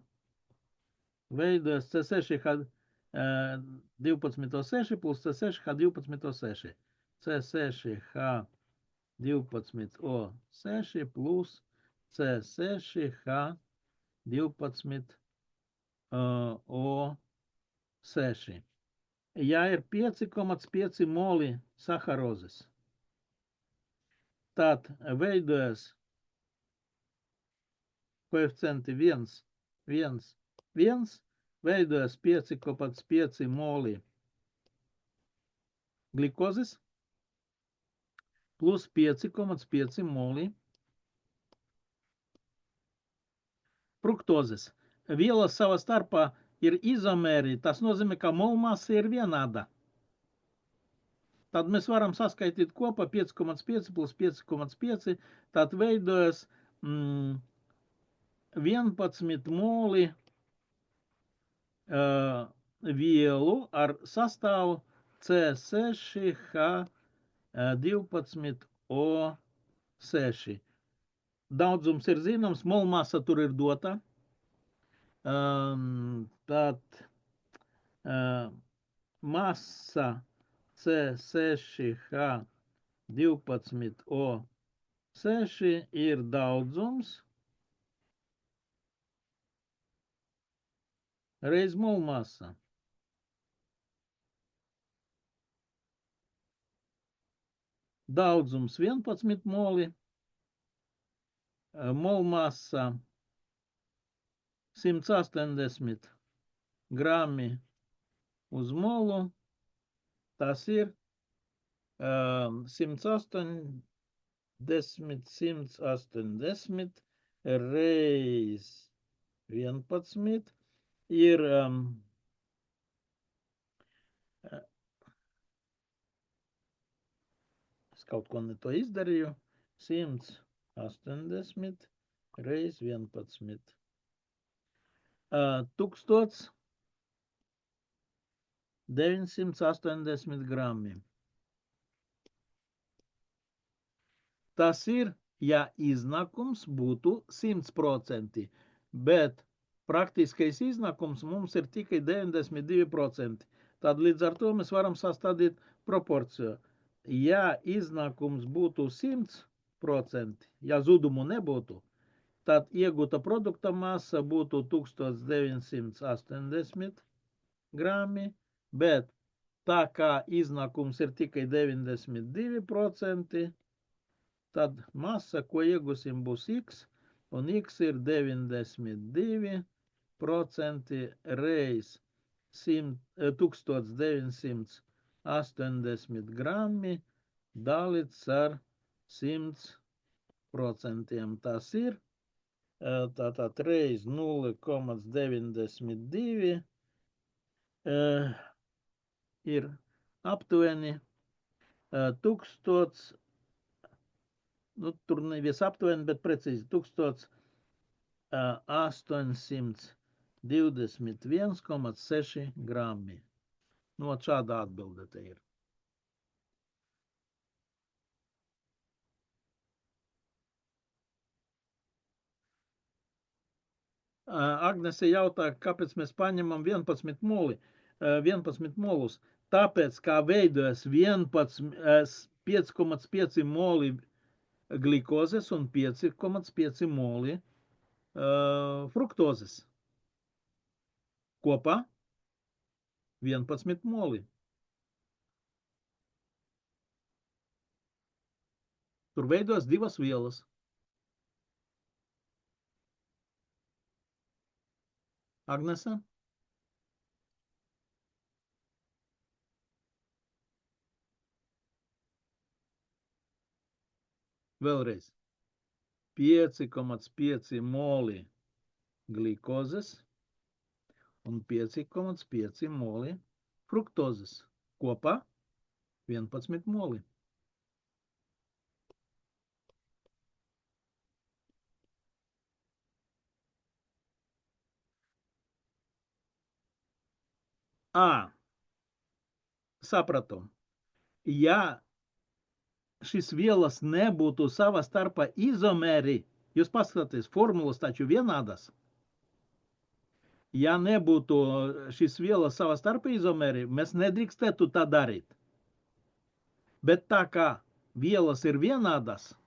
veidojas C6H12O6 plus C6H12O6. C6H12O6 plus C6H12O6. Ja ir 5,5 moli saharozes, tad veidojas koeficienti 1, 1, 1, veidojas 5,5 moli glikozes plus 5,5 moli fruktozes. Vielas savā starpā ir izomēri, tas nozīmē, ka molmasa ir vienāda. Tad mēs varam saskaitīt kopā 5,5 plus 5,5, tad veidojas 11 moli vielu ar sastāvu C6H12O6. Daudzums ir zināms, molmasa tur ir dota. Tad masa C6H12O6 ir daudzums reiz molmasa. Daudzums 11 moli, molmasa 180 grami uz molu, tas ir 180 reiz 11 ir es kaut ko ne to izdarīju, 180 reiz 11. 1980 grami. Tas ir, ja iznākums būtu 100%, bet praktiskais iznākums mums ir tikai 92%. Tad līdz ar to mēs varam sastādīt proporciju. Ja iznākums būtu 100%, ja zudumu nebūtu, tad iegūta produkta masa būtu 1980 grami, bet tā kā iznākums ir tikai 92%, tad masa, ko iegūsim, būs x, un x ir 92% reiz 1980 grami dalīts ar 100%. Tas ir tātad reiz 0,92 ir aptuveni 1000, tur nevis aptuveni, bet precīzi 1821,6 grami. Šāda atbilde te ir. Agnese jautā, kāpēc mēs paņemam 11 molus. Tāpēc, kā veidojas 5,5 moli glikozes un 5,5 moli fruktozes. Kopā 11 moli. Tur veidojas divas vielas. Agnese? Vēlreiz. 5,5 moli glikozes un 5,5 moli fruktozes. Kopā 11 moli. Sapratu. Ja šis vielas nebūtu savā starpā izomēri, jūs paskatāties, formulas taču vienādas. Ja nebūtu šis vielas savā starpā izomēri, mēs nedrīkstētu tā darīt. Bet tā kā vielas ir vienādas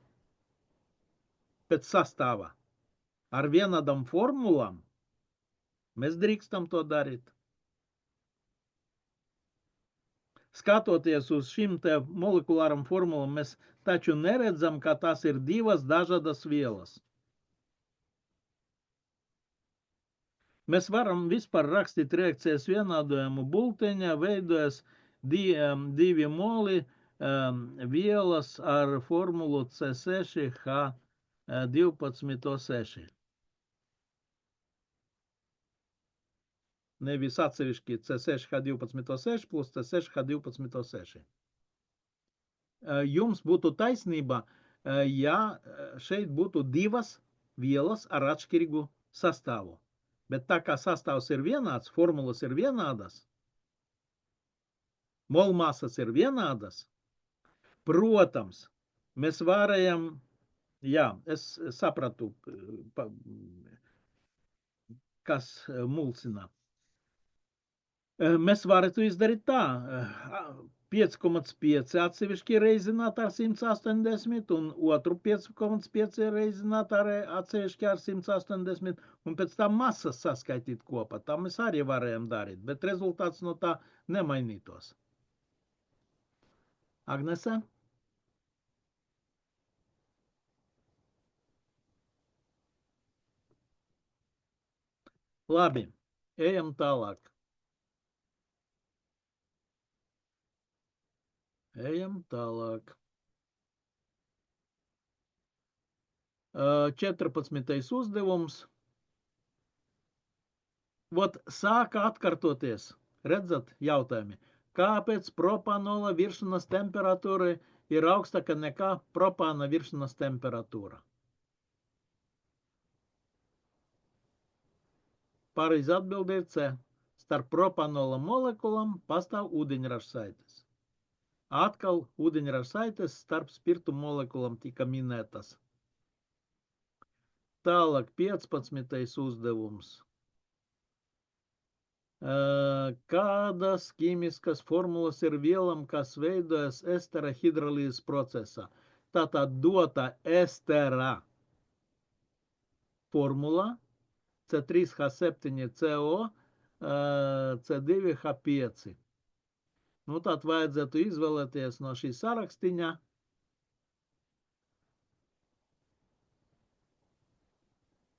pēc sastāvā ar vienādām formulām, mēs drīkstam to darīt. Skatoties uz šīm te molekulāram formulām, mēs taču neredzam, ka tās ir divas dažādas vielas. Mēs varam vispār rakstīt reakcijas vienādojumu bulteņā, veidojas divi moli vielas ar formulu C6H12O6. Nevis atsevišķi C6H12O6 plus C6H12O6. Jums būtu taisnība, ja šeit būtu divas vielas ar atšķirīgu sastāvu. Bet tā kā sastāvs ir vienāds, formulas ir vienādas, molmasas ir vienādas, protams, mēs varējam, es sapratu, kas mulsina. Mēs varētu izdarīt tā, 5,5 atsevišķi reizināt ar 180 un otru 5,5 reizināt ar atsevišķi ar 180 un pēc tam masas saskaitīt kopā. Tā mēs arī varējām darīt, bet rezultāts no tā nemainītos. Agnese? Labi, ejam tālāk. Ejam tālāk. 14. uzdevums. Vot sāka atkartoties. Redzat jautājumi. Kāpēc propanola viršanas temperatūra ir augstāka nekā propāna viršanas temperatūra? Pareizi atbilde ir C. Starp propanola molekulam pastāv ūdeņraža saites. Atkal ūdeņraža saites starp spirtu molekulam tika minētas. Tālāk 15. uzdevums. Kādas ķīmiskas formulas ir vielam, kas veidojas estera hidrolīzes procesā? Tātad dota estera formula C3H7CO, C2H5. Nu, tad vajadzētu izvēlēties no šī sarakstiņa.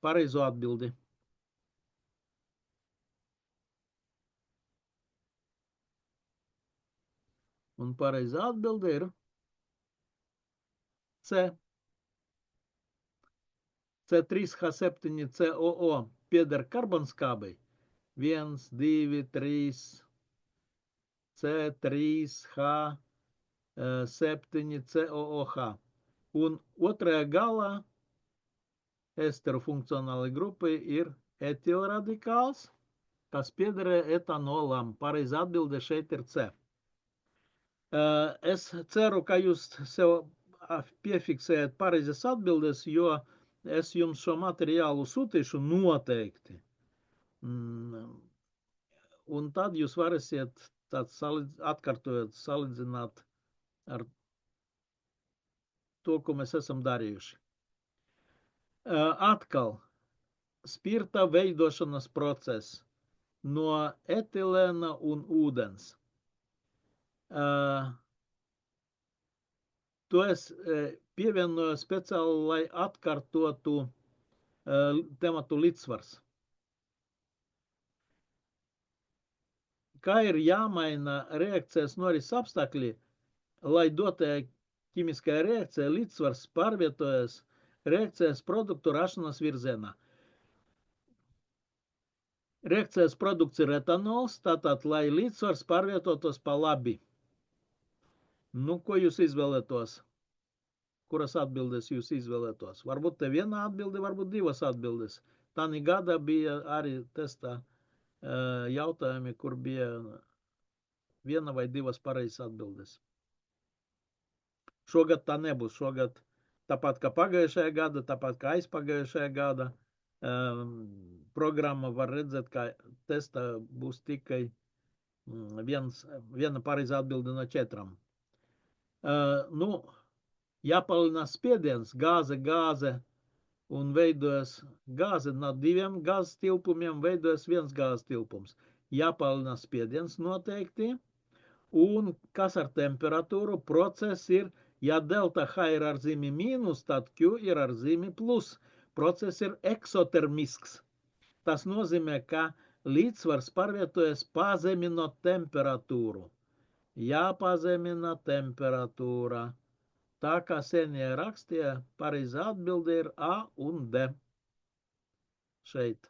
Pareizo atbildi. Un pareizā atbilde ir C. C3H7COO pieder karbonskābai. 1, 2, 3, C3H7COOH. Un otrajā galā esteru funkcionālai grupai ir etilradikāls, kas piederē etanolam. Pareiza atbilde šeit ir C. Es ceru, ka jūs sev piefiksējat pareizas atbildes, jo es jums šo materiālu sūtīšu noteikti. Un tad jūs varēsiet atkārtojot, salīdzināt ar to, ko mēs esam darījuši. Atkal, spirta veidošanas process no etilēna un ūdens. To es pievienoju speciāli, lai atkārtotu tematu līdzsvars. Kā ir jāmaina reakcijas noris apstākļi, lai dotajā ķimiskajā reakcijā līdzsvars pārvietojas reakcijas produktu rašanas virzienā. Reakcijas produkts ir etanols, tātad, lai līdzsvars pārvietotos pa labi. Nu, ko jūs izvēlētos? Kuras atbildes jūs izvēlētos? Varbūt te viena atbilde, varbūt divas atbildes. Tāni gada bija arī testā jautājumi, kur bija viena vai divas pareizas atbildes. Šogad tā nebūs. Šogad tāpat kā pagājušajā gada, tāpat kā aizpagājušajā gada programma var redzēt, ka testā būs tikai viena pareiza atbilde no 4. Nu, jāpalielina spiediens, gāze, un veidojas gāze no 2 gāzes tilpumiem, veidojas 1 gāzes tilpums. Jāpalielina spiediens noteikti, un kas ar temperatūru process ir, ja delta H ir ar zīmi mīnus, tad Q ir ar zīmi plus. Process ir eksotermisks. Tas nozīmē, ka līdzsvars pārvietojas pazemino temperatūru. Jāpazemina temperatūra. Tā kā senie rakstīja, pareizā atbilde ir A un D. Šeit.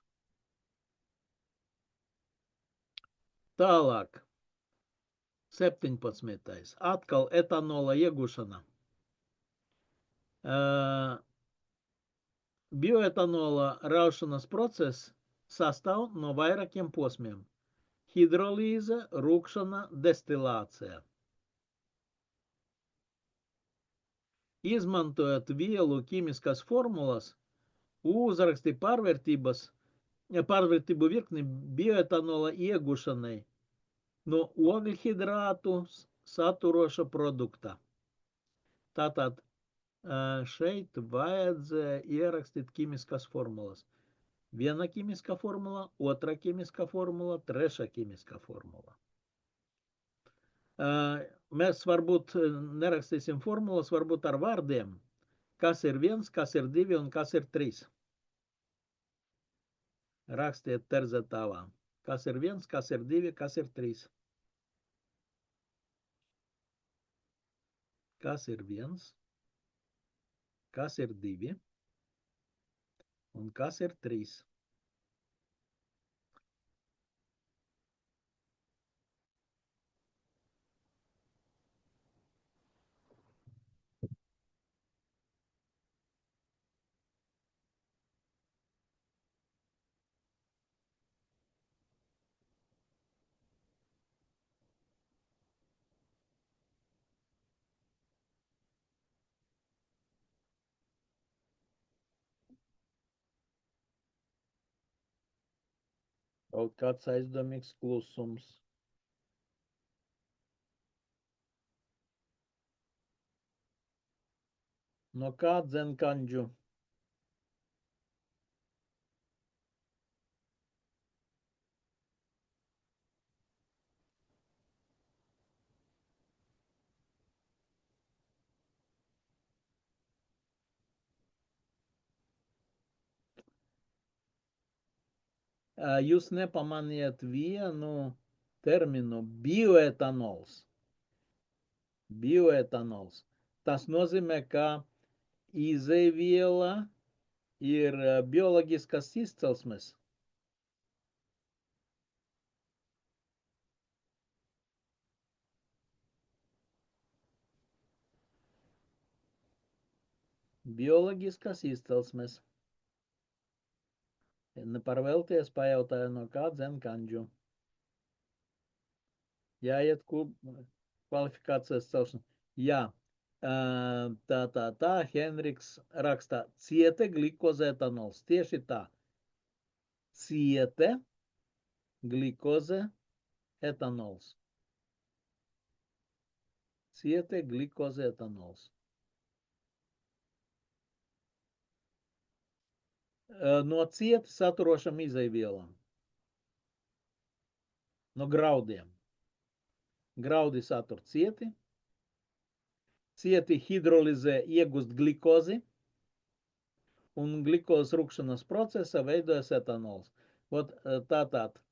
Tālāk. 17. Atkal etanola iegūšana. Bioetanola raušanas process sastāv no vairākiem posmiem. Hidrolīze, rūkšana, destilācija. Izmantojot vielu ķīmiskas formulas, uzraksti pārvērtību virkni bioetanola iegūšanai no ogļhidrātu saturoša produkta. Tātad šeit vajadzēja ierakstīt ķīmiskas formulas. Viena ķīmiskā formula, otra ķīmiskā formula, treša ķīmiskā formula. Mēs varbūt nerakstīsim formulas, varbūt ar vārdiem, kas ir 1, kas ir 2 un kas ir 3. Rakstiet terzetāvā. Kas ir 1, kas ir 2, kas ir 3. Kas ir 1, kas ir 2 un kas ir 3. Kaut kāds aizdomīgs klusums. No kā dzenkandžu? Jūs nepamanījāt vienu terminu bioetanols. Bioetanols. Tas nozīmē, ka izēviela ir bioloģiskas izcelsmes. Bioloģiskas izcelsmes. Neparvēlties pajautāju, no kā dzenkandžu. Jāiet kvalifikācijas celšana. Jā. Tā, Henriks rakstā ciete glikoze etanols. Tieši tā. Ciete glikoze etanols. Ciete glikoze etanols. No cieti saturošam izaivielam. No graudiem. Graudi satur cieti. Cieti hidrolizē iegūst glikozi. Un glikozes rūkšanas procesā veidojas etanols. Tātad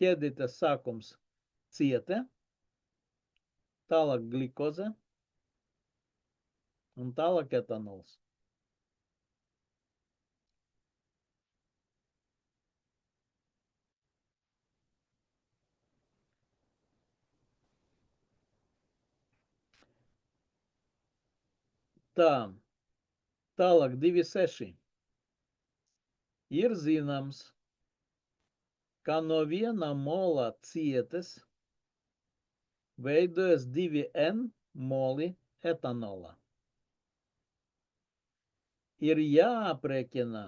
ķēdītes sākums ciete, tālāk glikoze un tālāk etanols. Tā, tālāk 2,6. Ir zināms, ka no viena mola cietes veidojas 2N moli etanola. Ir jāaprēķina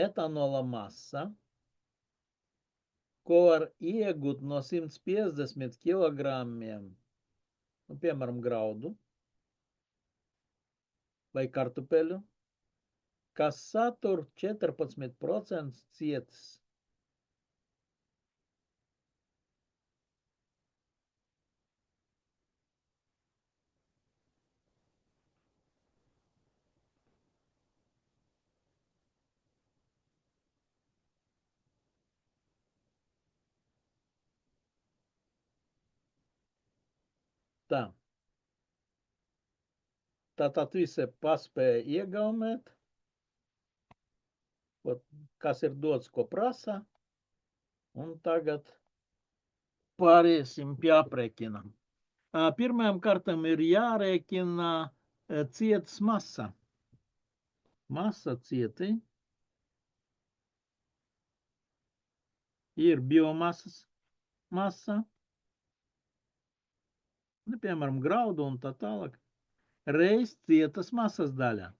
etanola masa, ko var iegūt no 150 kilogramiem, piemēram, graudu vai kartupeļu, kas satur 14% cietes. Tā. Tātad visi paspēja iegaumēt, kas ir dots, ko prasa, un tagad pāriesim pie aprēķina. Pirmajam kārtam ir jārēķina cietas masa. Masa cieti ir biomasas masa, piemēram, graudu un tā tālāk, reiz cietas masas daļa.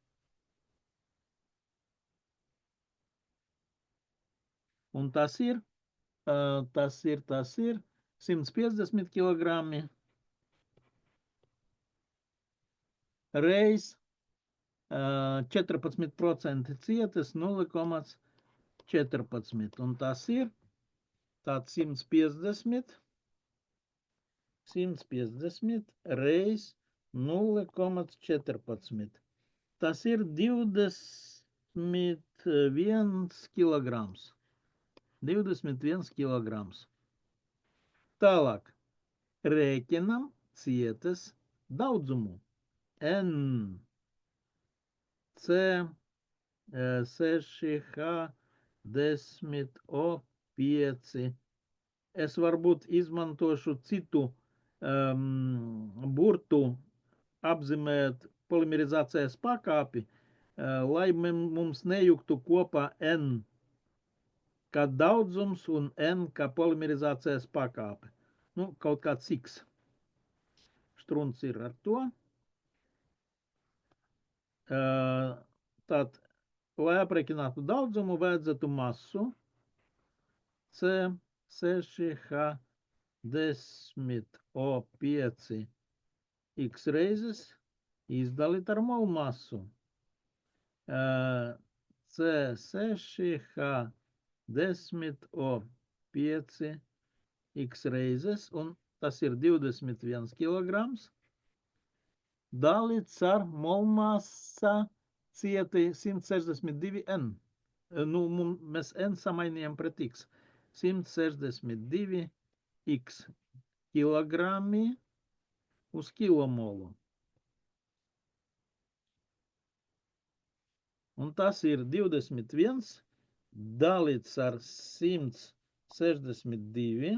Un tas ir 150 kg reiz 14% cietas 0,14. Un tas ir tāds 150 reiz 0,14. Tas ir 21 kilograms. 21 kilograms. Tālāk rēķinam cietas daudzumu. N, C, 6H, 10O5. Es varbūt izmantošu citu burtu apzīmēt polimerizācijas pakāpi, lai mums nejuktu kopā N kā daudzums un N kā polimerizācijas pakāpe. Nu, kaut kāds X. Štruns ir ar to. Tad, lai aprēķinātu daudzumu, vajadzētu masu C6H10O5 X reizes izdalīt ar molu masu. C6H10O5 X reizes, un tas ir 21 kilograms, dalīts ar molmasa cieti 162 N. Nu, mēs N samainījām pret X. 162 X kilogrami uz kilomolu. Un tas ir 21 dalīts ar 162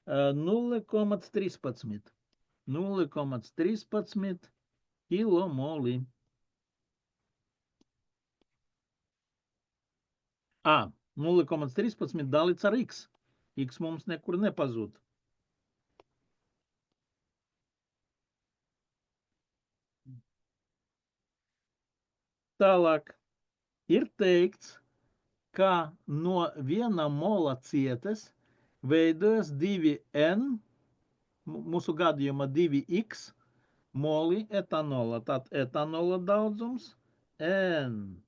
0,13. 0,13 kilomoli. 0,13 dalīts ar X. X mums nekur nepazūd. Tālāk ir teikts, ka no viena mola cietes veidojas 2N, mūsu gadījumā 2X moli etanola. Tad etanola daudzums N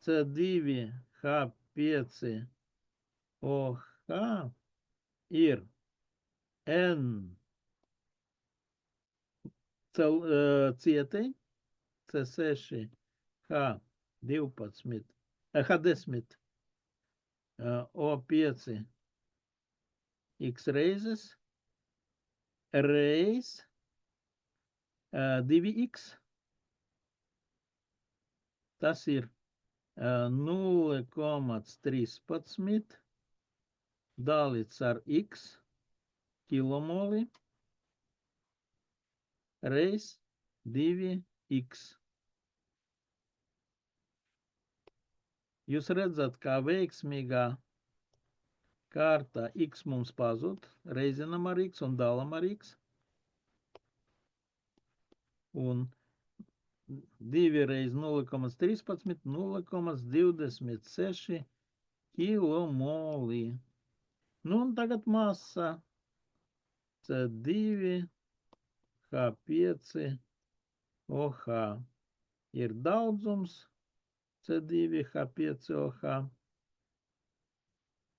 C2H5OH ir N cietei C6H10O5 X reizes reiz 2X. Tas ir 0,13 dalīts ar X kilomoli reiz 2X. Jūs redzat, kā veiksmīgā kārtā X mums pazūd, reizinam ar X un dalam ar X. Un 2 reiz 0,13, 0,26 kilomoli. Nu, un tagad masa C2H5OH ir daudzums C2H5OH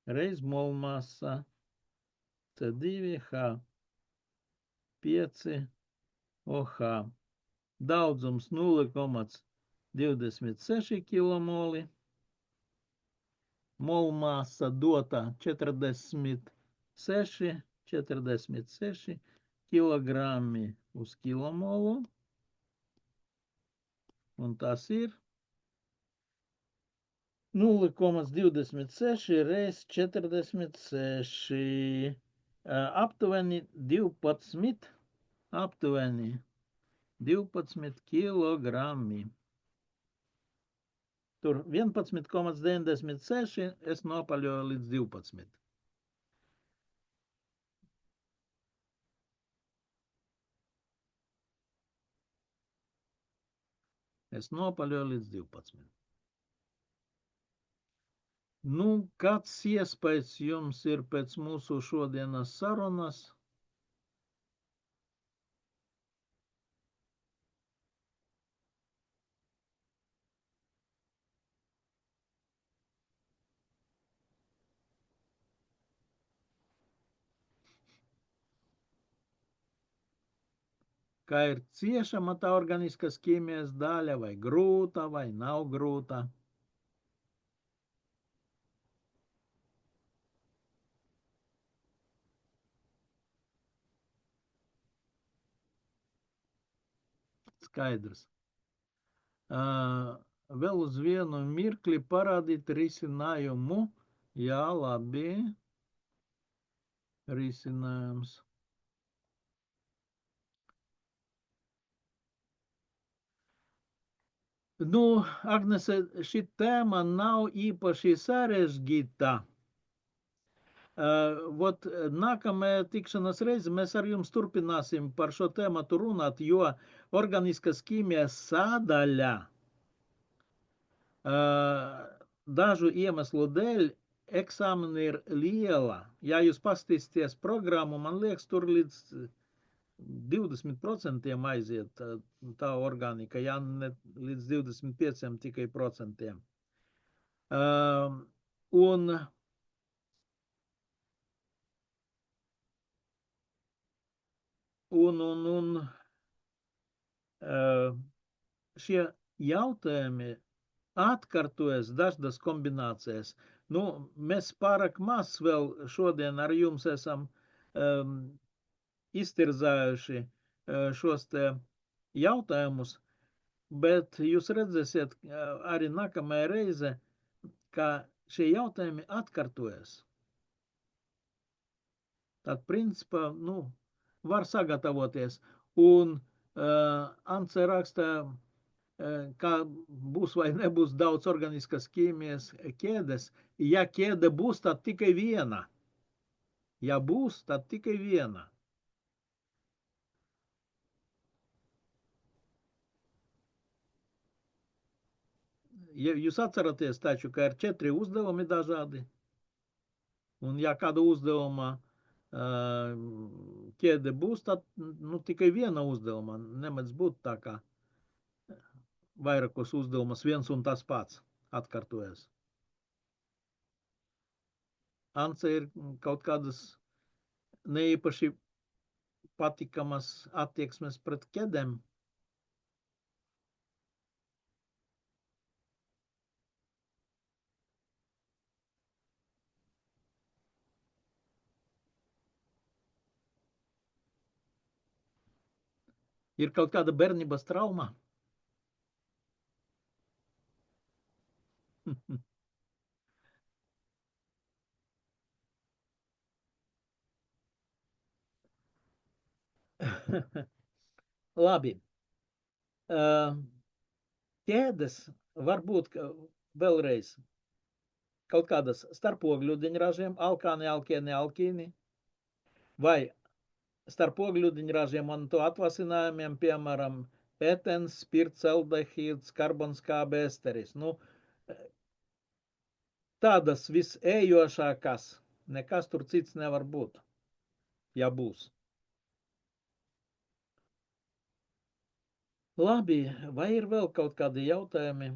reiz molmasa C2H5OH. Daudzums 0,26 kilomoli. Molmasa dota 46 kilogrammi uz kilomolu. Un tas ir 0,26 reiz 46. Aptuveni 12 kilogrammi. Tur 11,96 es nopaļoju līdz 12. Es nopaļoju līdz 12. Nu, kāds iespējas jums ir pēc mūsu šodienas sarunas? Kā ir ciešama tā organiskas ķīmijas daļa, vai grūta, vai nav grūta? Skaidrs. Vēl uz vienu mirkli parādīt risinājumu. Jā, labi. Risinājums. Nu, Agnese, šī tēma nav īpaši sarežģīta. Vot nākamajā tikšanās reize mēs ar jums turpināsim par šo tēmatu runāt, jo organiskas ķīmijas sādaļa dažu iemeslu dēļ eksāmena ir liela. Ja jūs paskatīsieties programmu, man liekas, tur līdz 20% aiziet tā organika, ja ne līdz 25% tikai procentiem. Un šie jautājumi atkārtojas dažādas kombinācijas. Nu, mēs pārāk maz vēl šodien ar jums esam iztirzājuši šos te jautājumus, bet jūs redzēsiet arī nākamajā reize, ka šie jautājumi atkārtojas. Tad, principā, nu, var sagatavoties. Un Ance raksta, ka būs vai nebūs daudz organiskas ķīmijas ķēdes. Ja ķēde būs, tad tikai viena. Ja būs, tad tikai viena. Ja jūs atceraties taču, ka ir 4 uzdevumi dažādi. Un ja kāda uzdevuma ķēde būs, tad nu, tikai viena uzdevuma. Nemēdz būt tā, kā vairākos uzdevumus viens un tas pats atkārtojas. Ance ir kaut kādas neīpaši patikamas attieksmes pret ķēdēm. Ir kaut kāda bērnības trauma. Labi. Ķēdes var būt vēlreiz kaut kādas starp ogļūdeņražiem, alkāni, alkēni, alkīni, vai starp ogļūdeņražiem un to atvasinājumiem, piemēram, etens, spirts, aldehīds, karbonskābe esteris. Nu, tādas visējošākas, nekas tur cits nevar būt, ja būs. Labi, vai ir vēl kaut kādi jautājumi?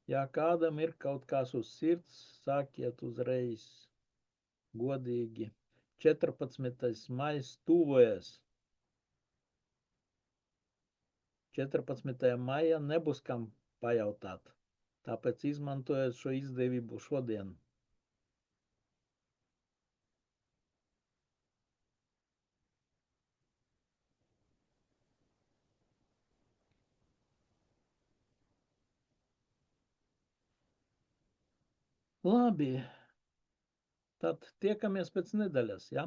Ja kādam ir kaut kas uz sirds, sakiet uzreiz, godīgi. 14. maijs tuvojas. 14. maijā nebūs kam pajautāt. Tāpēc izmantojiet šo izdevību šodien. Labi. Tad tiekamies pēc nedēļas, ja?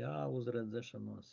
Jā, uz redzēšanos.